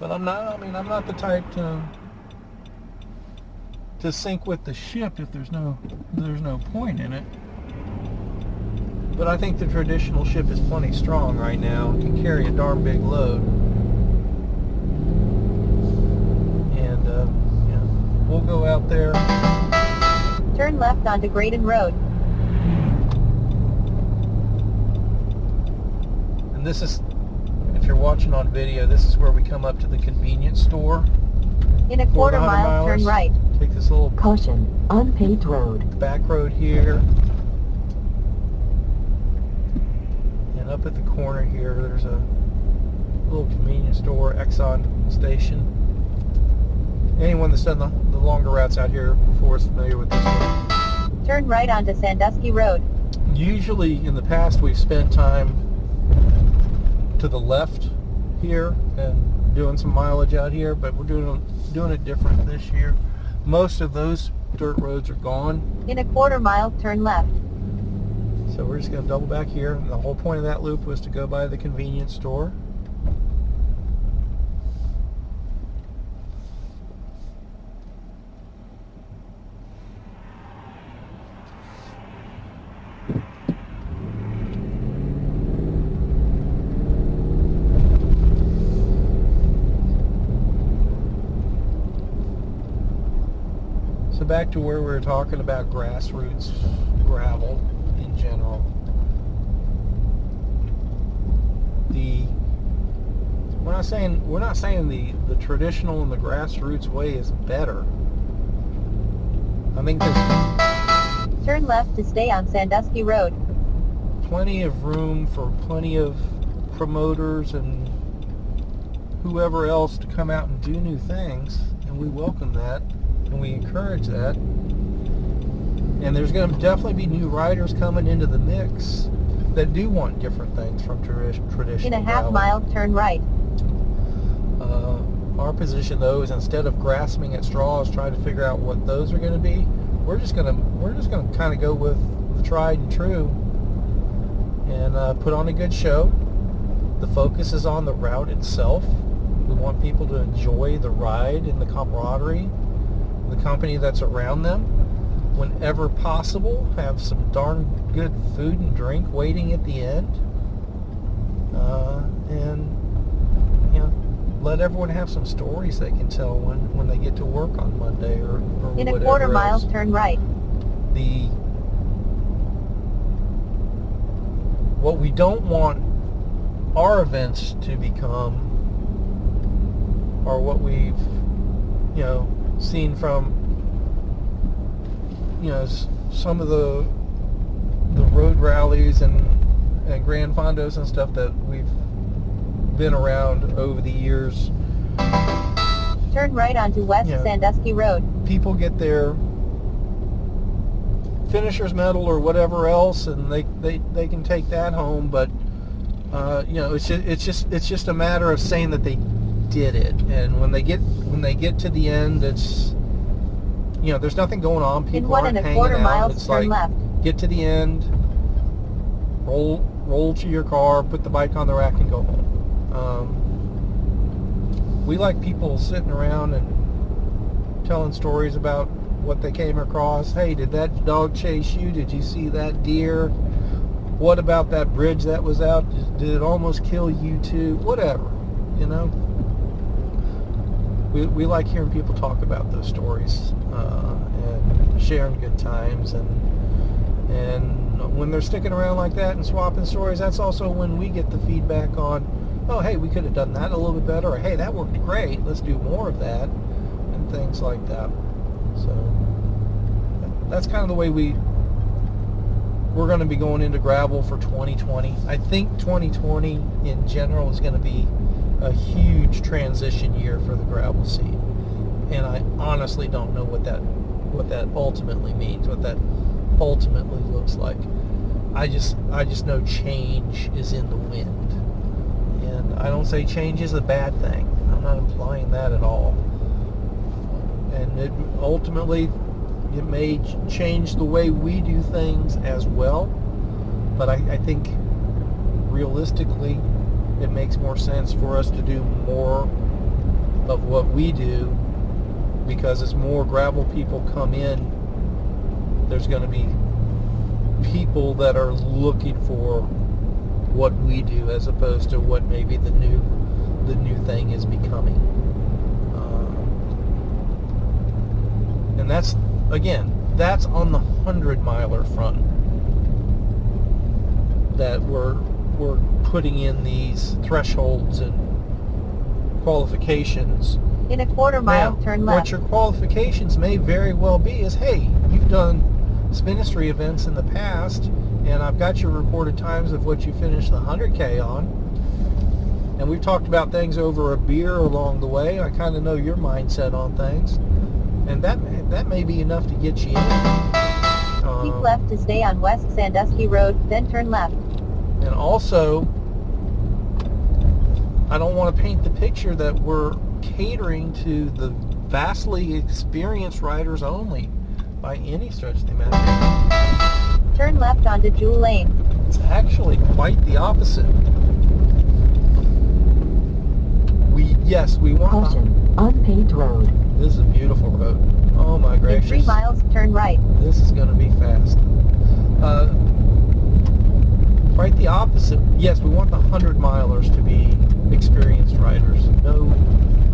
But I'm not the type to sink with the ship if there's no point in it. But I think the traditional ship is plenty strong right now and can carry a darn big load. And we'll go out there. Turn left onto Graydon Road. And this is, if you're watching on video, this is where we come up to the convenience store. In a quarter mile, turn right. Take this little Caution, unpaved road. back road here. And up at the corner here, there's a little convenience store, Exxon station. Anyone that's done the longer routes out here before is familiar with this one. Turn right onto Sandusky Road. Usually in the past we've spent time to the left here and doing some mileage out here, but we're doing it different this year. Most of those dirt roads are gone, In a quarter mile, turn left. so we're just going to double back here. And the whole point of that loop was to go by the convenience store. So back to where we were talking about grassroots gravel in general. We're not saying the traditional and the grassroots way is better. I think there's Turn left to stay on Sandusky Road. plenty of room for plenty of promoters and whoever else to come out and do new things, and we welcome that and we encourage that. And there's going to definitely be new riders coming into the mix that do want different things from traditional In a half gravel. mile, turn right. Our position though is, instead of grasping at straws trying to figure out what those are going to be, we're just going to kind of go with the tried and true and put on a good show. The focus is on the route itself. We want people to enjoy the ride and the camaraderie, the company that's around them. Whenever possible, have some darn good food and drink waiting at the end. And, you know, let everyone have some stories they can tell when they get to work on Monday or In whatever a quarter mile, else. turn right. What we don't want our events to become are what we've, you know, seen from, you know, some of the road rallies and Grand Fondos and stuff that we've been around over the years. Turn right onto West Yeah. Sandusky Road. People get their finisher's medal or whatever else, and they can take that home. But you know, it's just a matter of saying that they did it. And when they get to the end, it's, you know, there's nothing going on. In People one aren't and a hanging quarter out. miles, It's turn like, left. get to the end, roll to your car, put the bike on the rack, and go home. We like people sitting around and telling stories about what they came across. Hey, did that dog chase you? Did you see that deer? What about that bridge that was out? Did it almost kill you too? Whatever, you know. We like hearing people talk about those stories and sharing good times, and when they're sticking around like that and swapping stories, that's also when we get the feedback on, oh, hey, we could have done that a little bit better, or hey, that worked great, let's do more of that, and things like that. So that's kind of the way we're going to be going into gravel for 2020. I think 2020 in general is going to be a huge transition year for the gravel scene, and I honestly don't know what that ultimately means, what that ultimately looks like. I just know change is in the wind, and I don't say change is a bad thing. I'm not implying that at all. And it may change the way we do things as well, but I think realistically it makes more sense for us to do more of what we do, because as more gravel people come in, there's going to be people that are looking for what we do as opposed to what maybe the new thing is becoming. And that's on the 100-miler front that we're putting in these thresholds and qualifications. In a quarter mile, Now, turn left. what your qualifications may very well be is, hey, you've done Spinistry events in the past, and I've got your recorded times of what you finished the 100K on, and we've talked about things over a beer along the way. I kind of know your mindset on things, and that may be enough to get you in. Keep left to stay on West Sandusky Road, then turn left. And also, I don't want to paint the picture that we're catering to the vastly experienced riders only by any stretch of the imagination. Turn left onto Jewel Lane. It's actually quite the opposite. We want Caution, unpaved road. This is a beautiful road. Oh my In gracious. 3 miles, turn right. This is going to be fast. Quite the opposite. Yes, we want the 100-milers to be experienced riders. No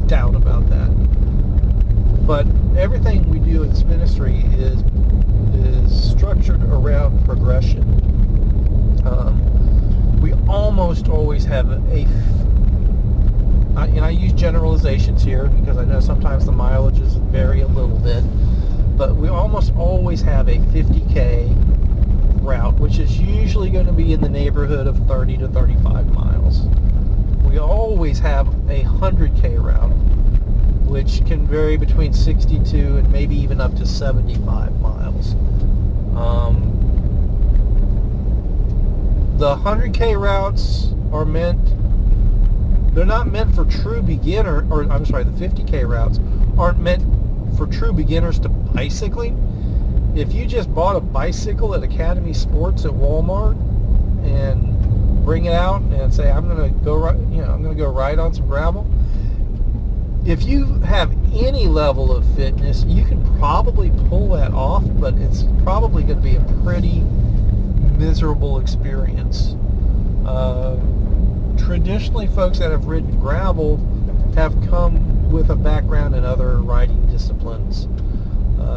doubt about that. But everything we do at Spinistry is structured around progression. We almost always have and I use generalizations here because I know sometimes the mileages vary a little bit, but we almost always have a 50K route, which is usually going to be in the neighborhood of 30 to 35 miles. We always have a 100K route, which can vary between 62 and maybe even up to 75 miles. The 100K routes are they're not meant for true beginner, or I'm sorry, the 50K routes aren't meant for true beginners to bicycling. If you just bought a bicycle at Academy Sports at Walmart and bring it out and say, I'm going to go ride on some gravel. If you have any level of fitness, you can probably pull that off, but it's probably going to be a pretty miserable experience. Traditionally, folks that have ridden gravel have come with a background in other riding disciplines.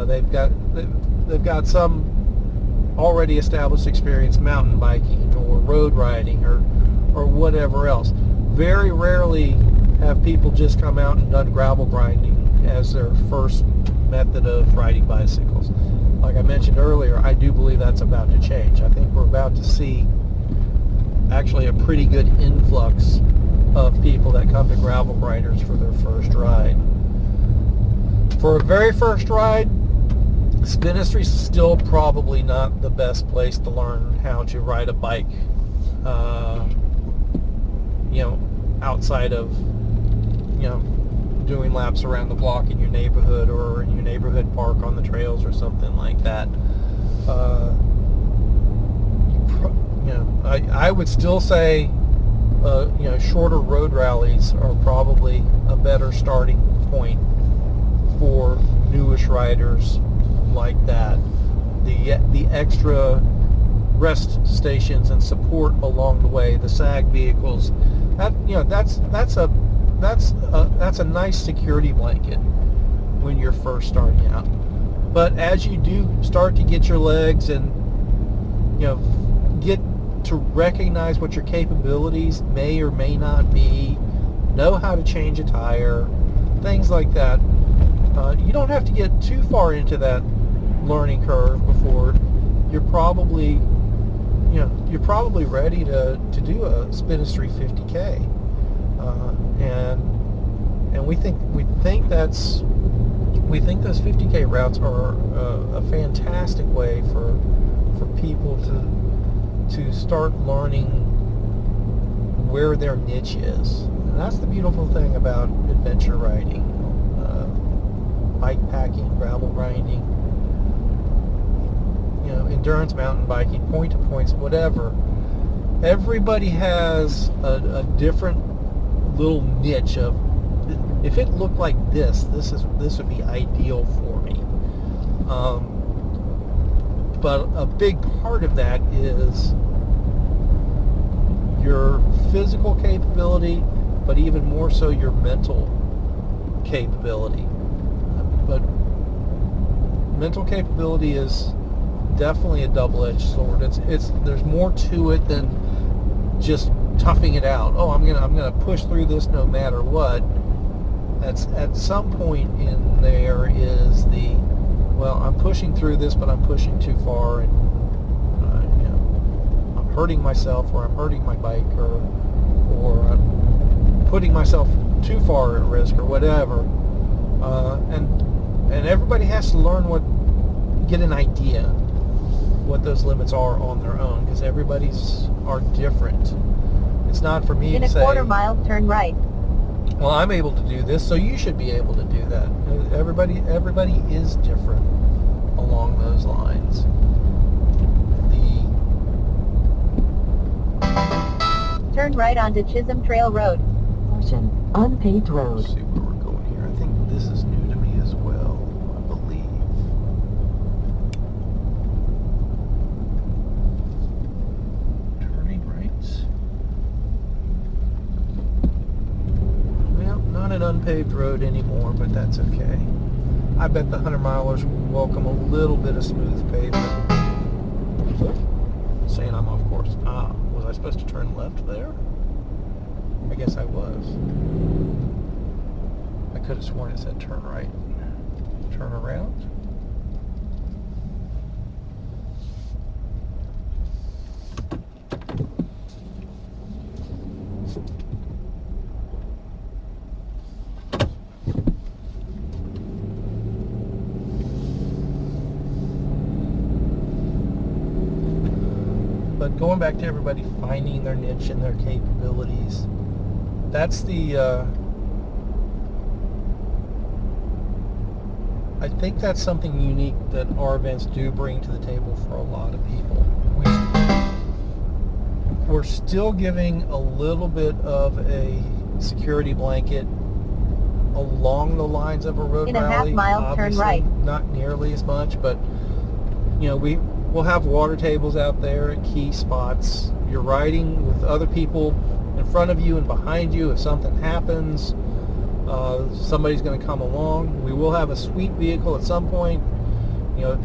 They've got some already established experience mountain biking or road riding or whatever else. Very rarely have people just come out and done gravel grinding as their first method of riding bicycles. Like I mentioned earlier, I do believe that's about to change. I think we're about to see actually a pretty good influx of people that come to gravel grinders for their first ride. For a very first ride, Spinistry is still probably not the best place to learn how to ride a bike, outside of, doing laps around the block in your neighborhood or in your neighborhood park on the trails or something like that. I would still say, shorter road rallies are probably a better starting point for newish riders like that. The extra rest stations and support along the way, the SAG vehicles, that's a nice security blanket when you're first starting out. But as you do start to get your legs and get to recognize what your capabilities may or may not be, know how to change a tire, things like that, you don't have to get too far into that learning curve before you're probably ready to do a Spinistry 50K, and we think those 50K routes are a fantastic way for people to start learning where their niche is. And that's the beautiful thing about adventure riding, bike packing, gravel grinding, endurance mountain biking, point to points, whatever. Everybody has a different little niche of, if it looked like this would be ideal for me. But a big part of that is your physical capability, but even more so your mental capability. But mental capability is definitely a double-edged sword. There's more to it than just toughing it out. Oh, I'm gonna push through this no matter what. At some point in there is I'm pushing through this, but I'm pushing too far, and I'm hurting myself, or I'm hurting my bike, or I'm putting myself too far at risk, or whatever. And everybody has to get an idea what those limits are on their own, because everybody's are different. It's not for me In to a say, quarter mile, turn right. well, I'm able to do this, so you should be able to do that. Everybody is different along those lines. Turn right onto Chisholm Trail Road. Caution, unpaved road. Let's see where we're going here. I think this is new to me as well, I believe. Turning right. Well, not an unpaved road anymore, but that's okay. I bet the 100-milers welcome a little bit of smooth pavement. Saying I'm off course. Was I supposed to turn left there? I guess I was. I could have sworn it said turn right. Turn around. But going back to everybody finding their niche and their capabilities, that's I think that's something unique that our events do bring to the table for a lot of people. we're still giving a little bit of a security blanket along the lines of a road In a rally. half-mile, turn Obviously, right. not nearly as much, but we'll have water tables out there at key spots. You're riding with other people in front of you and behind you. If something happens, somebody's going to come along. We will have a sweep vehicle at some point,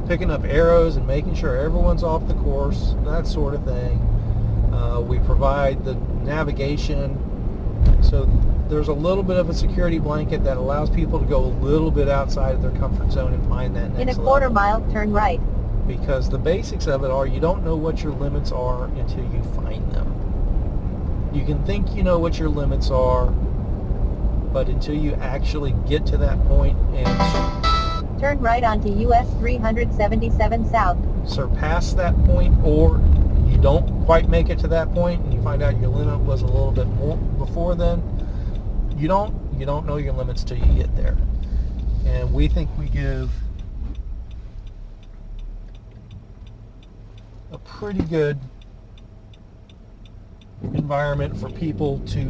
picking up arrows and making sure everyone's off the course, that sort of thing. We provide the navigation. So there's a little bit of a security blanket that allows people to go a little bit outside of their comfort zone and find that next In a level. quarter mile, turn right. Because the basics of it are, you don't know what your limits are until you find them. You can think you know what your limits are, but until you actually get to that point and Turn right onto US 377 South. surpass that point, or you don't quite make it to that point and you find out your limit was a little bit more before then, you don't know your limits till you get there. And we think we give a pretty good environment for people to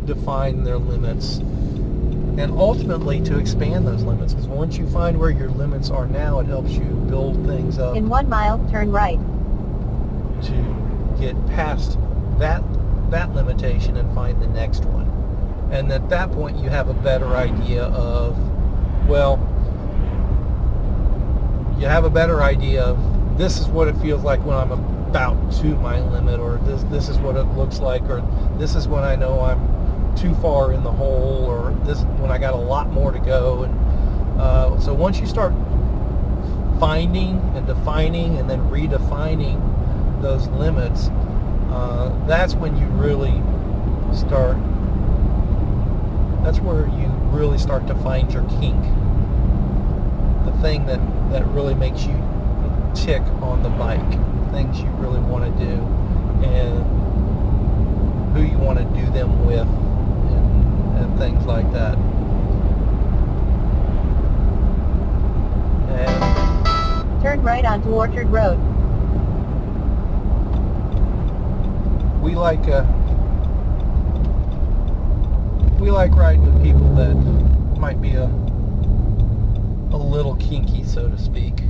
define their limits and ultimately to expand those limits, because once you find where your limits are now, it helps you build things up In 1 mile, turn right. to get past that limitation and find the next one. And at that point you have a better idea of, this is what it feels like when I'm about to my limit, or this is what it looks like, or this is when I know I'm too far in the hole, or this when I got a lot more to go. And so once you start finding and defining and then redefining those limits, that's when you really start, that's where you really start to find your kink, the thing that really makes you tick on the bike, things you really want to do and who you want to do them with, and things like that. And Turn right onto Orchard Road. we like riding with people that might be a little kinky, so to speak.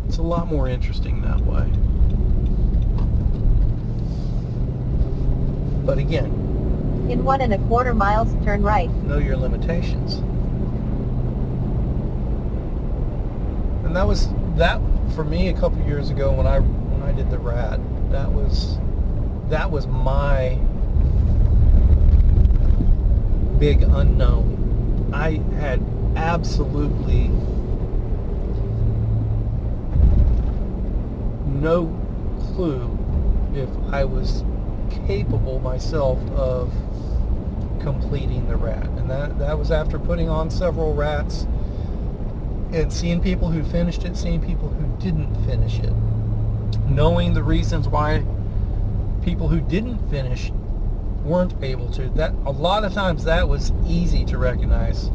It's a lot more interesting that way. But again, In 1 1/4 miles, turn right. know your limitations. And that for me a couple years ago when I did the rat. That was my big unknown. I had absolutely no clue if I was capable myself of completing the rat. And that was after putting on several rats and seeing people who finished it, seeing people who didn't finish it, knowing the reasons why people who didn't finish weren't able to. That a lot of times that was easy to recognize.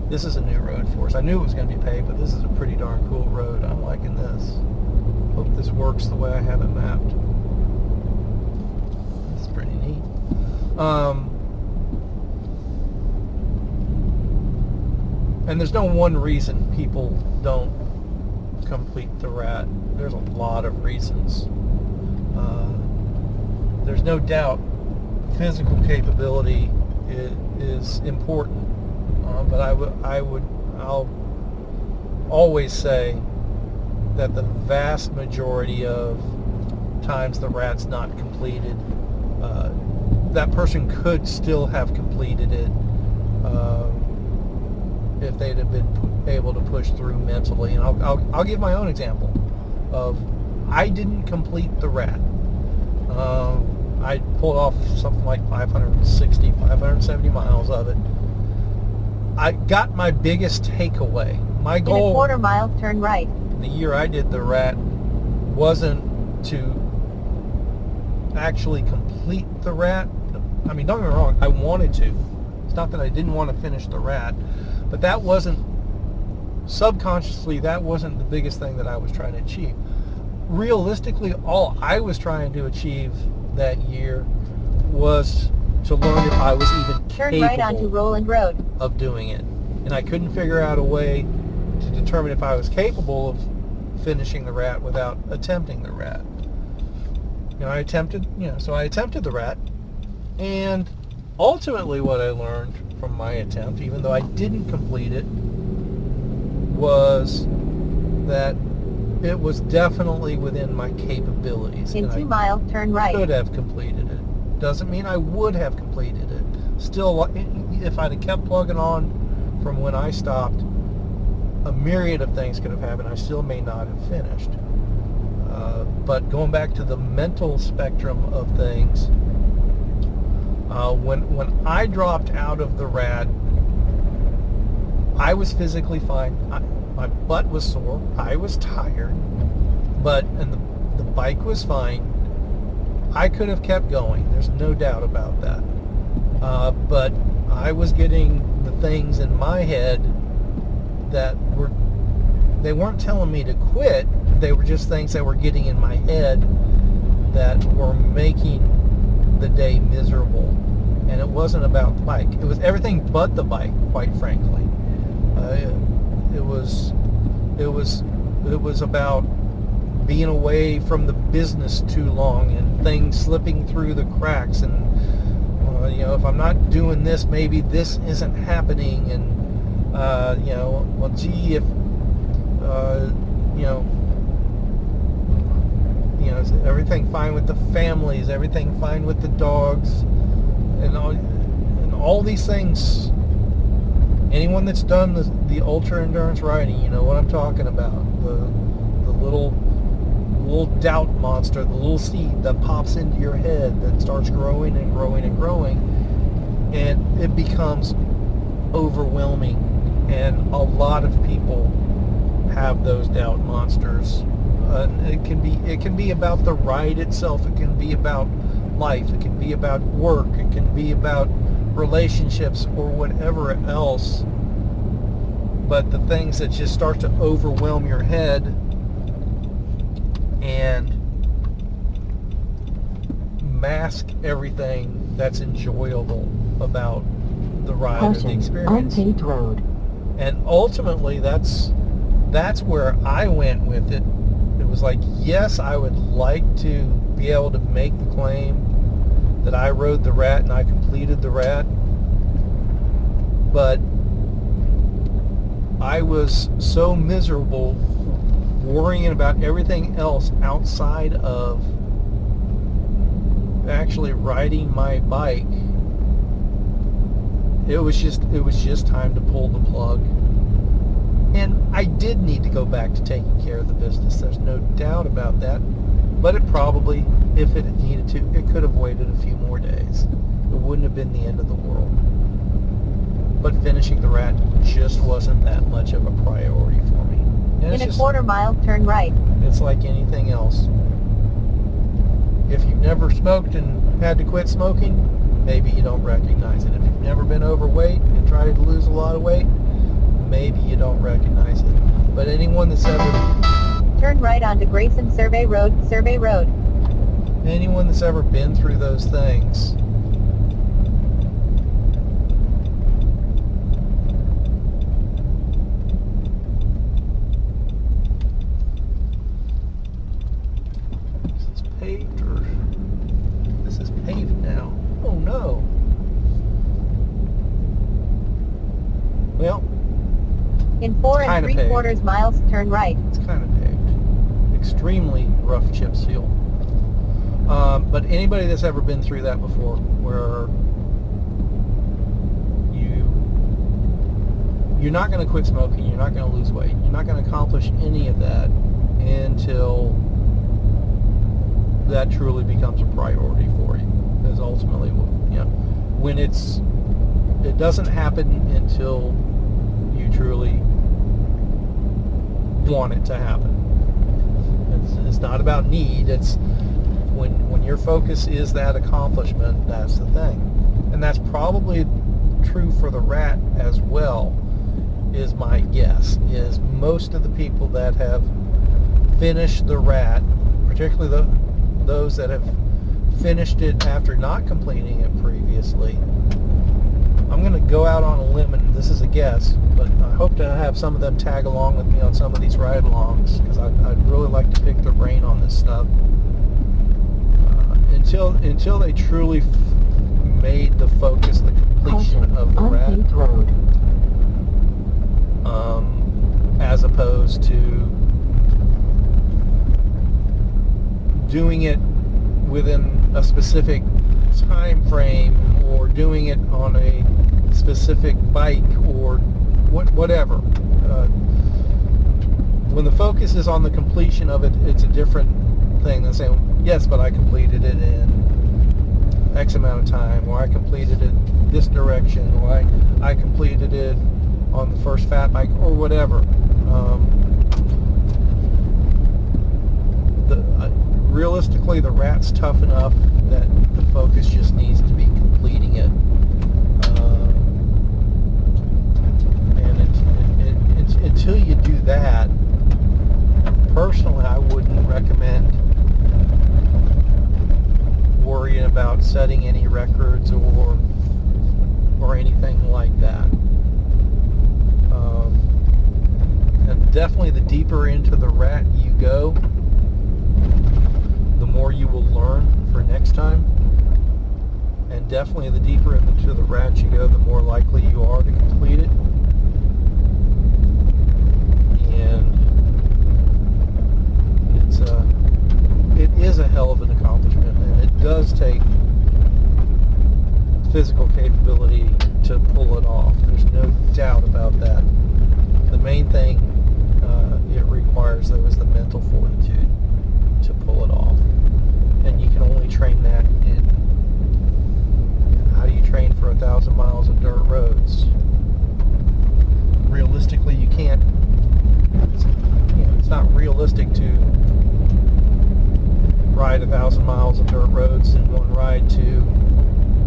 This is a new road for us. I knew it was going to be paved, but this is a pretty darn cool road. I'm liking this. Hope this works the way I have it mapped. This is pretty neat. And there's no one reason people don't complete the rat. There's a lot of reasons. There's no doubt physical capability is important, but I'll always say that the vast majority of times the rat's not completed, that person could still have completed it if they'd have been able to push through mentally. And I'll give my own example of, I didn't complete the rat. I pulled off something like 560, 570 miles of it. I got my biggest takeaway. My goal, In 1/4 mile, turn right. the year I did the rat, wasn't to actually complete the rat. I mean, don't get me wrong, I wanted to. It's not that I didn't want to finish the rat, but that wasn't, subconsciously, that wasn't the biggest thing that I was trying to achieve. realistically, all I was trying to achieve that year was to learn if I was even Turn right onto capable Roland Road. of doing it. And I couldn't figure out a way to determine if I was capable of finishing the rat without attempting the rat. I attempted the rat, and ultimately what I learned from my attempt, even though I didn't complete it, was that it was definitely within my capabilities. In and 2 miles, turn right. I could have completed it. Doesn't mean I would have completed it. Still, if I'd have kept plugging on from when I stopped, a myriad of things could have happened. I still may not have finished. But going back to the mental spectrum of things, when I dropped out of the rat, I was physically fine. My butt was sore. I was tired, and the bike was fine. I could have kept going. There's no doubt about that. But I was getting the things in my head that they weren't telling me to quit. They were just things that were getting in my head that were making the day miserable. And it wasn't about the bike. It was everything but the bike, quite frankly. It was about being away from the business too long and things slipping through the cracks, and if I'm not doing this, maybe this isn't happening, and well, gee, if is everything fine with the families, everything fine with the dogs, and all these things. Anyone that's done the ultra endurance riding, you know what I'm talking about. The little doubt monster, the little seed that pops into your head that starts growing and growing and growing, and it becomes overwhelming. And a lot of people have those doubt monsters. It can be about the ride itself. It can be about life. It can be about work. It can be about relationships or whatever else. But the things that just start to overwhelm your head and mask everything that's enjoyable about the ride or the experience. Unpaved road. And ultimately, that's where I went with it. It was like, yes, I would like to be able to make the claim that I rode the rat and I completed the rat, but I was so miserable worrying about everything else outside of actually riding my bike. It was just time to pull the plug. And I did need to go back to taking care of the business. There's no doubt about that. But it probably, if it had needed to, it could have waited a few more days. It wouldn't have been the end of the world. But finishing the rat just wasn't that much of a priority for me. And In a quarter mile, turn right. It's like anything else. If you've never smoked and had to quit smoking, maybe you don't recognize it. If you've never been overweight and tried to lose a lot of weight, maybe you don't recognize it. But anyone that's ever... Turn right onto Grayson Survey Road, Survey Road. Anyone that's ever been through those things, is this paved or this is paved now? Oh no. Well, In 4 Kinda 3/4 miles, turn right. it's kind of paved. Extremely rough chip seal. But anybody that's ever been through that before, where you're not going to quit smoking, you're not going to lose weight, you're not going to accomplish any of that until that truly becomes a priority for you. Because ultimately, when it doesn't happen until you truly want it to happen. It's not about need. It's when your focus is that accomplishment, that's the thing. And that's probably true for the rat as well, is my guess. Is most of the people that have finish the rat, particularly those that have finished it after not completing it previously. I'm going to go out on a limb, and this is a guess, but I hope to have some of them tag along with me on some of these ride-alongs, because I'd really like to pick their brain on this stuff. Until they truly made the focus the completion Caution, of the rat, unpaved road. as opposed to doing it within a specific time frame, or doing it on a specific bike, or whatever. When the focus is on the completion of it, it's a different thing than saying, yes, but I completed it in X amount of time, or I completed it this direction, or I completed it on the first fat bike, or whatever. Realistically, the rat's tough enough that the focus just needs to be completing it. And until you do that, personally, I wouldn't recommend worrying about setting any records or anything like that. And definitely, the deeper into the rat you go, the more you will learn for next time. And definitely, the deeper into the rat you go, the more likely you are to complete it. And it is a hell of an accomplishment, and it does take physical capability to pull it off. There's no doubt about that. The main thing it requires, though, is the mental fortitude to pull it off. And you can only train that in, how do you train for 1,000 miles of dirt roads? Realistically, you can't. It's not realistic to ride 1,000 miles of dirt roads in one ride to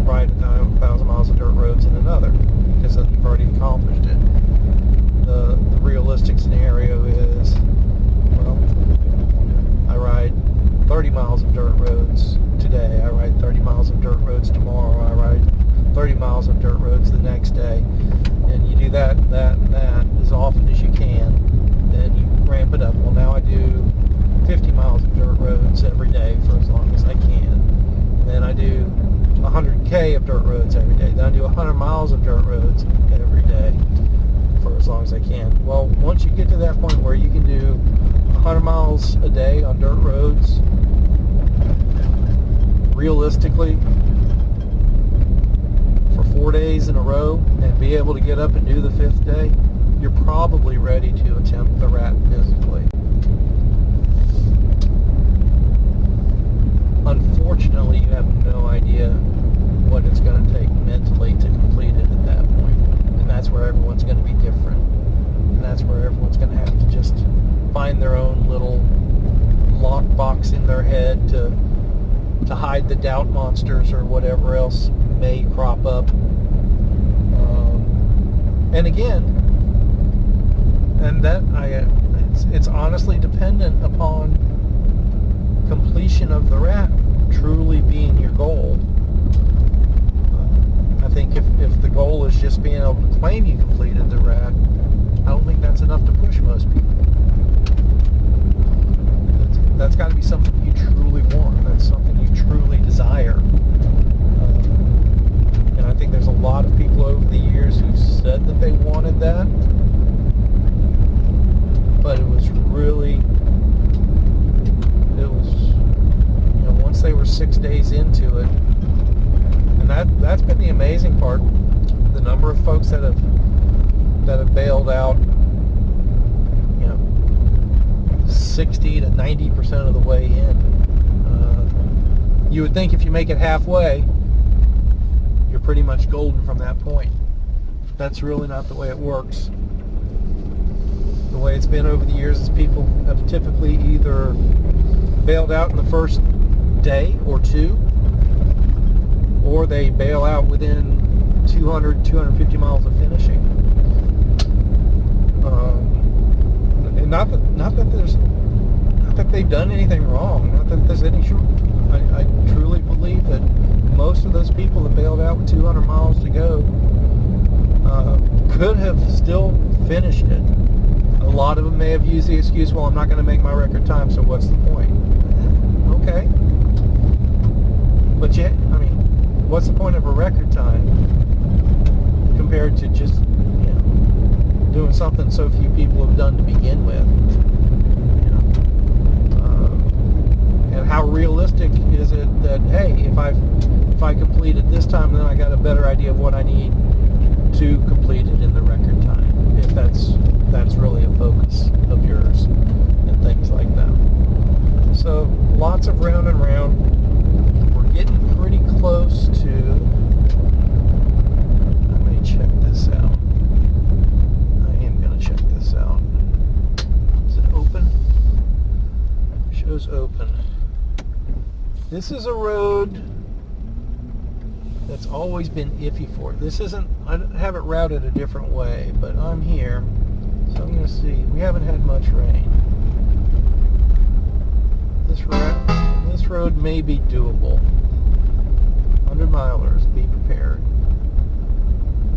ride 1,000 miles of dirt roads in another, because then you've already accomplished it. The realistic scenario is, well, I ride 30 miles of dirt roads today, I ride 30 miles of dirt roads tomorrow, I ride 30 miles of dirt roads the next day, and you do that as often as you can. Then you ramp it up. Well, now I do 50 miles of dirt roads every day for as long as I can. And then I do 100K of dirt roads every day. Then I do 100 miles of dirt roads every day for as long as I can. Well, once you get to that point where you can do 100 miles a day on dirt roads, realistically, for 4 days in a row, and be able to get up and do the 5th day, you're probably ready to attempt the rat physically. Unfortunately, you have no idea what it's going to take mentally to complete it at that point. And that's where everyone's going to be different. And that's where everyone's going to have to just find their own little lockbox in their head to hide the doubt monsters or whatever else may crop up. And again, it's honestly dependent upon completion of the rat truly being your goal. I think if the goal is just being able to claim you completed the rat, I don't think that's enough to push most people. That's got to be something you truly want. That's something you truly desire. And I think there's a lot of people over the years who've said that they wanted that, but it was once they were 6 days into it, and that's been the amazing part. The number of folks that have bailed out, 60 to 90% of the way in. You would think if you make it halfway, you're pretty much golden from that point. That's really not the way it works. The way it's been over the years is people have typically either bailed out in the first day or two, or they bail out within 200, 250 miles of finishing. And not that there's, they've done anything wrong. Not that there's any truth. I truly believe that most of those people that bailed out with 200 miles to go could have still finished it. A lot of them may have used the excuse, well, I'm not going to make my record time, so what's the point? Okay. But yet, I mean, what's the point of a record time compared to just, you know, doing something so few people have done to begin with? You know, and how realistic is it that, hey, if I complete it this time, then I got a better idea of what I need to complete it in the record time, if that's really a focus of yours and things like that. So lots of round and round. We're getting pretty close to, let me check this out. I am going to check this out. Is it open? Shows open. This is a road that's always been iffy for it. This isn't, I have it routed a different way, but I'm here, so I'm going to see. We haven't had much rain. This road may be doable. 100 milers, be prepared.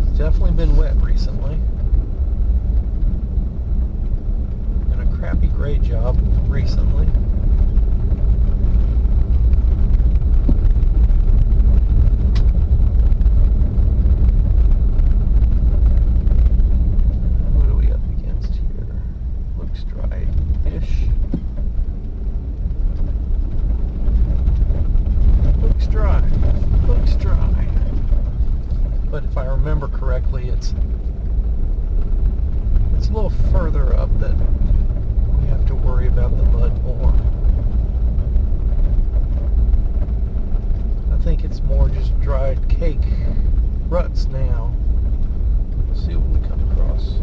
It's definitely been wet recently. And a crappy grade job recently. What are we up against here? Looks dry-ish. Looks dry. But if I remember correctly, it's a little further up that we have to worry about the mud more. I think it's more just dried cake ruts now. Let's see what we come across.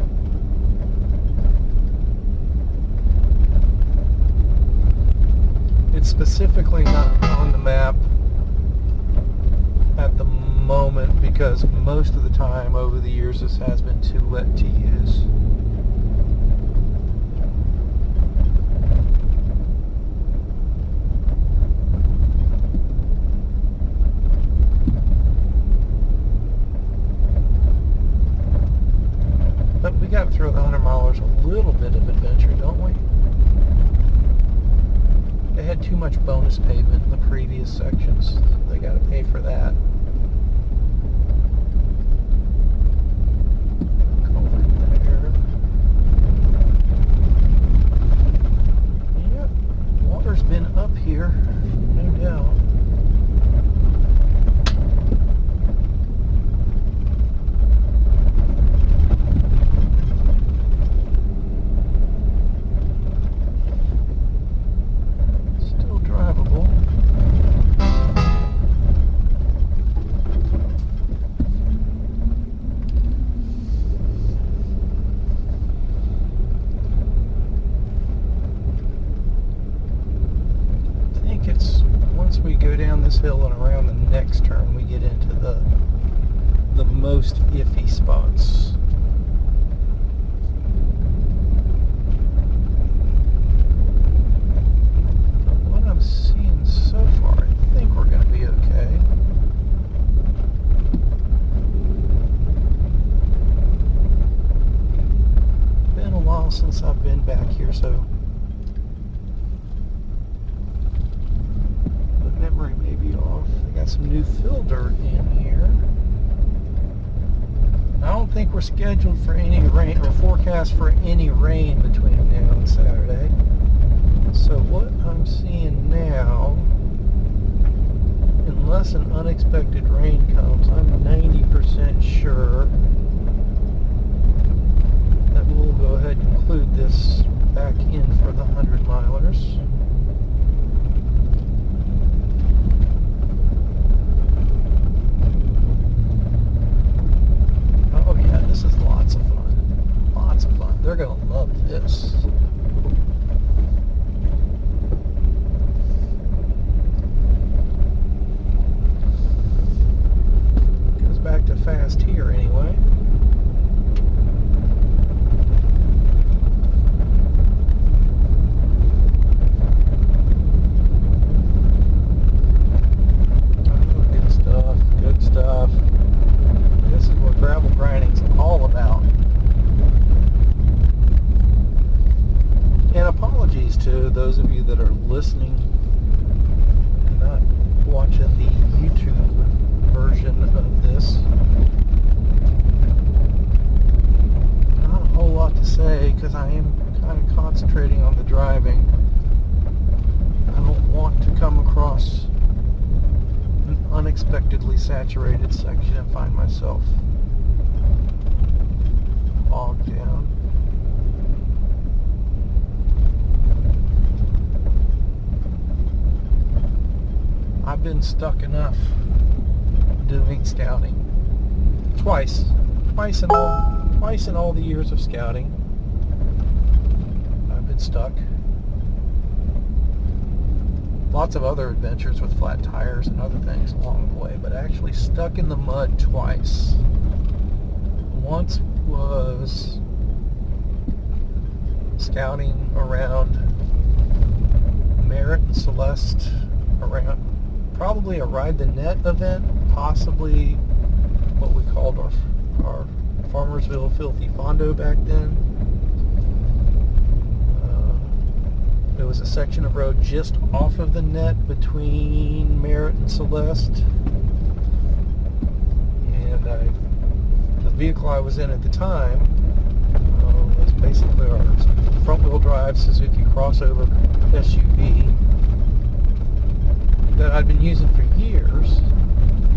It's specifically not on the map at the moment because most of the time over the years this has been too wet to use. But we got to throw the 100 milers a little bit of adventure, don't we? They had too much bonus pavement in the previous sections. They got to pay for that. Over there. Yep, water's been up here, no doubt. Hill and around the next turn we get into the most iffy spots. But what I'm seeing so far, I think we're going to be okay. Been a while since I've been back here, so memory may be off. They got some new fill dirt in here. I don't think we're scheduled for any rain or forecast for any rain between now and Saturday. So what I'm seeing now, unless an unexpected rain comes, I'm 90% sure that we'll go ahead and include this back in for the 100 milers. This is lots of fun. Lots of fun. They're going to love this. Goes back to fast here anyway. apologies to those of you that are listening and not watching the YouTube version of this. Not a whole lot to say because I am kind of concentrating on the driving. I don't want to come across an unexpectedly saturated section and find myself bogged down. I've been stuck enough doing scouting. Twice in all the years of scouting. I've been stuck. Lots of other adventures with flat tires and other things along the way, but actually stuck in the mud twice. Once was scouting around Merritt and Celeste, around probably a Ride the Net event, possibly what we called our Farmersville Filthy Fondo back then. There was a section of road just off of the net between Merritt and Celeste, and the vehicle I was in at the time was basically our front-wheel drive Suzuki crossover SUV that I'd been using for years,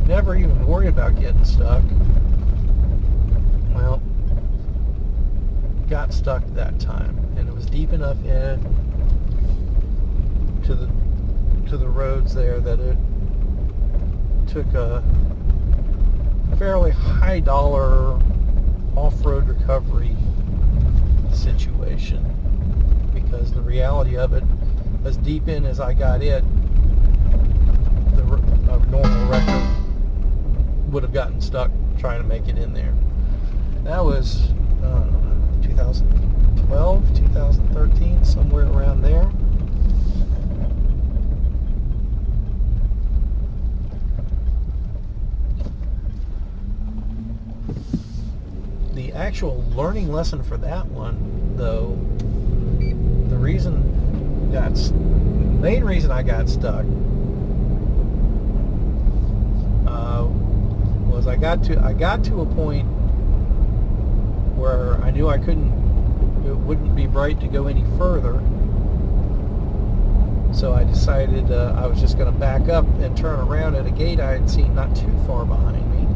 never even worried about getting stuck. Well, got stuck that time, and it was deep enough in to the roads there that it took a fairly high dollar off-road recovery situation, because the reality of it, as deep in as I got it, a normal wrecker would have gotten stuck trying to make it in there. That was 2012, 2013, somewhere around there. The actual learning lesson for that one, though, the main reason I got stuck was I got to a point where I knew it wouldn't be bright to go any further. So I decided I was just going to back up and turn around at a gate I had seen not too far behind me.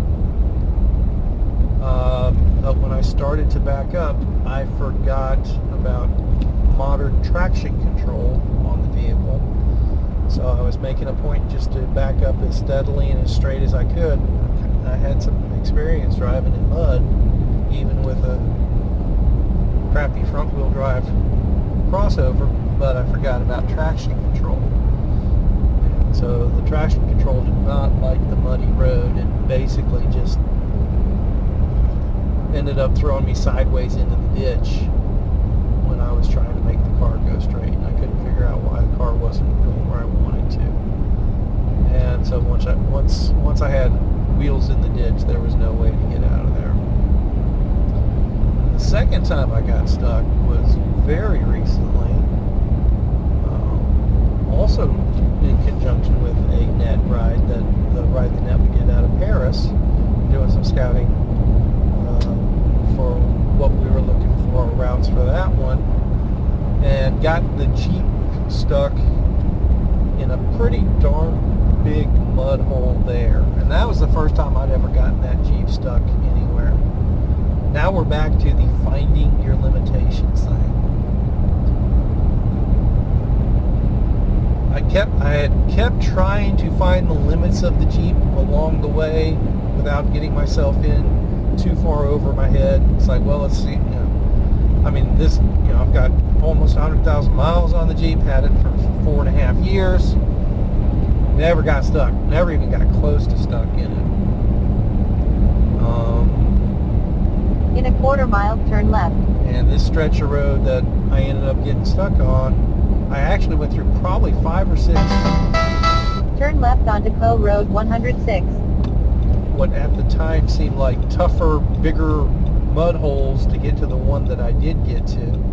But when I started to back up, I forgot about modern traction control on the vehicle. So I was making a point just to back up as steadily and as straight as I could. I had some experience driving in mud, even with a crappy front-wheel drive crossover, but I forgot about traction control. And so the traction control did not like the muddy road and basically just ended up throwing me sideways into the ditch when I was trying to make the car go straight, and I couldn't figure out why the car wasn't going where I wanted to. And so once I had wheels in the ditch, there was no way to get out of there. And the second time I got stuck was very recently, also in conjunction with a net ride, the ride the net we did out of Paris, doing some scouting for what we were looking for, routes for that one, and got the Jeep stuck in a pretty darn big mud hole there. And that was the first time I'd ever gotten that Jeep stuck anywhere. Now we're back to the finding your limitations thing. I had kept trying to find the limits of the Jeep along the way without getting myself in too far over my head. It's like, well, let's see, I've got almost 100,000 miles on the Jeep, had it for 4.5 years, never got stuck, never even got close to stuck in it. In a quarter mile, turn left. And this stretch of road that I ended up getting stuck on, I actually went through probably 5 or 6. Turn left onto Co. Road 106. What at the time seemed like tougher, bigger mud holes to get to the one that I did get to.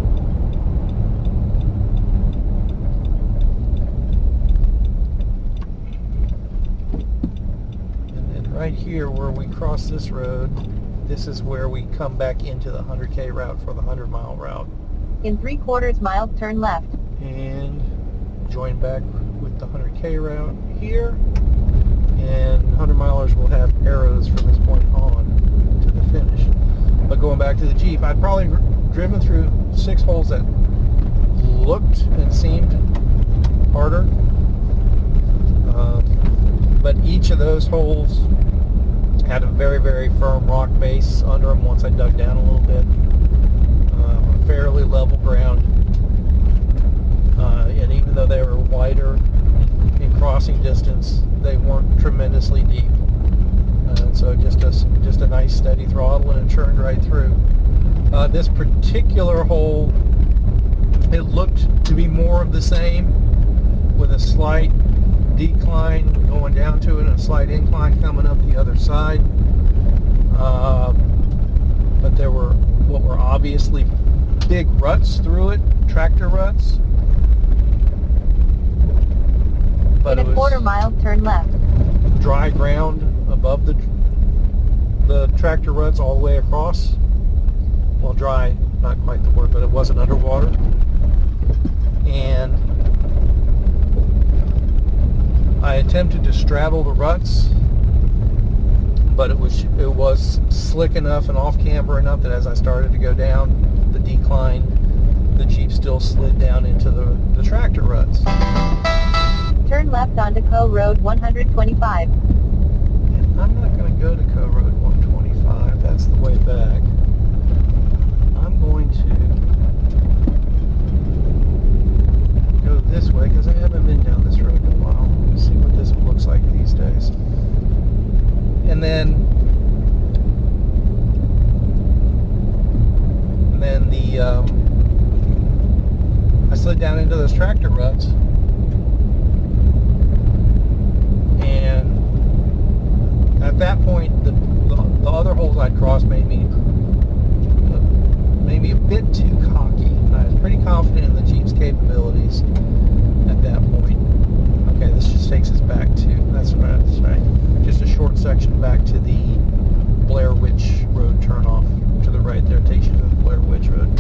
right here where we cross this road, this is where we come back into the 100K route for the 100-mile route. In 3/4 miles, turn left. And join back with the 100K route here. And 100 milers will have arrows from this point on to the finish. But going back to the Jeep, I'd probably driven through 6 holes that looked and seemed harder. But each of those holes had a very, very firm rock base under them once I dug down a little bit. Fairly level ground. And even though they were wider in crossing distance, they weren't tremendously deep. So just a nice steady throttle, and it churned right through. This particular hole, it looked to be more of the same, with a slight decline going down to it and a slight incline coming up the other side. But there were what were obviously big ruts through it, tractor ruts. But In a 1/4 mile, turn left. dry ground above the tractor ruts all the way across. Well, dry, not quite the word, but it wasn't underwater. And I attempted to straddle the ruts, but it was slick enough and off camber enough that as I started to go down the decline, the Jeep still slid down into the tractor ruts. Turn left onto Co Road 125. And I'm not going to go to Co Road 125. That's the way back. I'm going to go this way because I haven't been down this road in a while. Let's see what this looks like these days. And then I slid down into those tractor ruts, and at that point the other holes I'd crossed made me a bit too cocky. I was pretty confident in the Jeep's capabilities at that point. Okay, this just takes us back to, that's right, just a short section back to the Blair Witch Road turnoff to the right there. It takes you to the Blair Witch Road.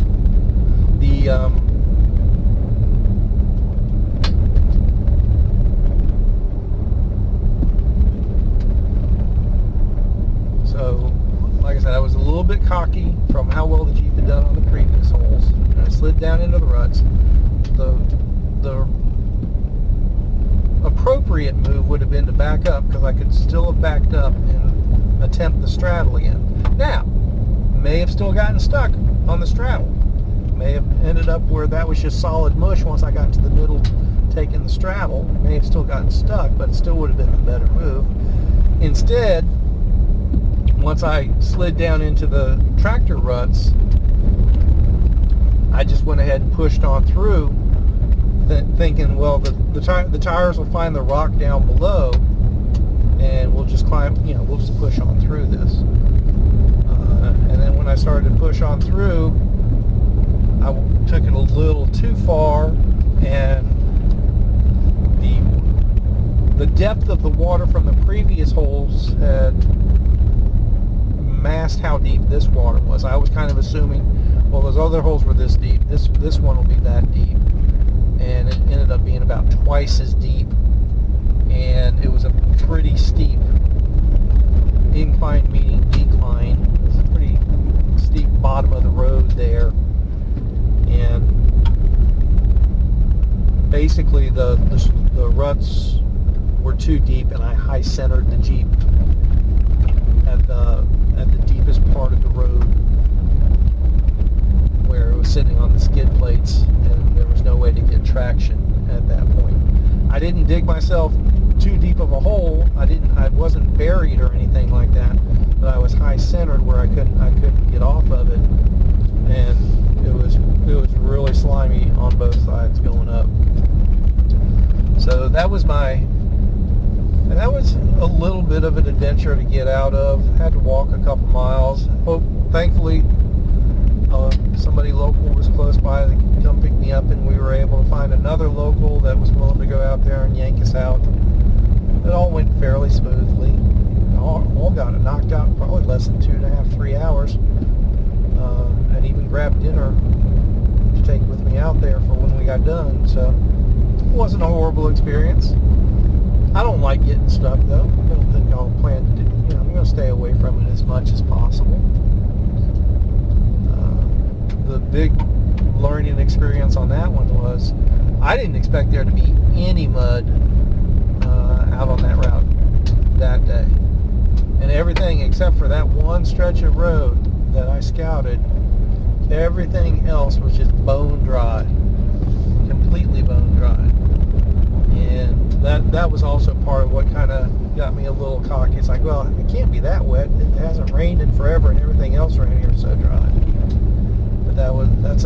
So, like I said, I was a little bit cocky from how well the Jeep had done on the previous holes. And I slid down into the ruts. The appropriate move would have been to back up, because I could still have backed up and attempt the straddle again. Now, may have still gotten stuck on the straddle. May have ended up where that was just solid mush once I got to the middle taking the straddle. May have still gotten stuck, but it still would have been the better move. Instead, once I slid down into the tractor ruts, I just went ahead and pushed on through, thinking, well, the tires will find the rock down below, and we'll just climb, we'll just push on through this. And then when I started to push on through, I took it a little too far, and the depth of the water from the previous holes had masked how deep this water was. I was kind of assuming, well, those other holes were this deep, this one will be that deep, and it ended up being about twice as deep, and it was a pretty steep incline meeting decline. It's a pretty steep bottom of the road there, and basically the ruts were too deep, and I high centered the Jeep at the deepest part of the road, where it was sitting on the skid plates, and there was no way to get traction at that point. I didn't dig myself too deep of a hole. I wasn't buried or anything like that, but I was high centered where I couldn't get off of it, and it was really slimy on both sides going up. So that was a little bit of an adventure to get out of. Had to walk a couple miles. Thankfully, somebody local was close by that could come pick me up, and we were able to find another local that was willing to go out there and yank us out. It all went fairly smoothly. all got it knocked out in probably less than 2.5, 3 hours. And even grabbed dinner to take with me out there for when we got done. So it wasn't a horrible experience. I don't like getting stuck though. I don't think I'll plan to do, I'm going to stay away from it as much as possible. The big learning experience on that one was I didn't expect there to be any mud out on that route that day. And everything except for that one stretch of road that I scouted, everything else was just bone dry, completely bone dry. And that was also part of what kind of got me a little cocky. It's like, well, it can't be that wet. It hasn't rained in forever, and everything else around here is so dry. But that's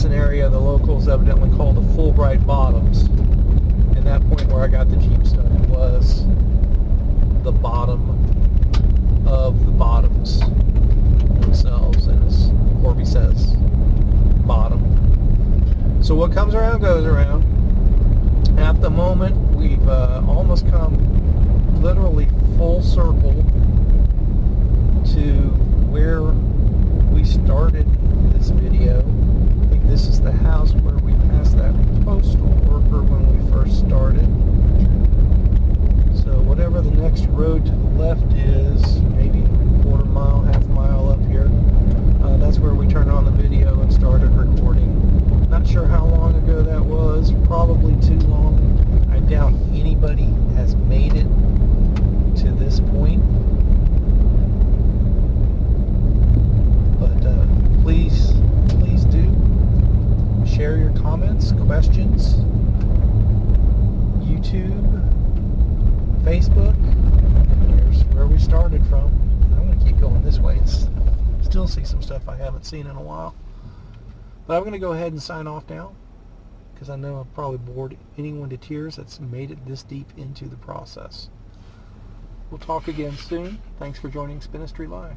an area the locals evidently call the Fulbright Bottoms. And that point where I got the Jeep stuck was the bottom of the bottoms themselves, and as Corby says, bottom. So what comes around goes around. At the moment, we've almost come literally full circle to where we started this video. I think this is the house where we passed that postal worker when we first started. So whatever the next road to the left is, maybe quarter mile, half mile up here, that's where we turned on the video and started recording. Not sure how long ago that was, probably too long. I doubt anybody has made it to this point. But please do share your comments, questions, YouTube, Facebook. Here's where we started from. I'm going to keep going this way and still see some stuff I haven't seen in a while. But I'm going to go ahead and sign off now, because I know I've probably bored anyone to tears that's made it this deep into the process. We'll talk again soon. Thanks for joining Spinistry Live.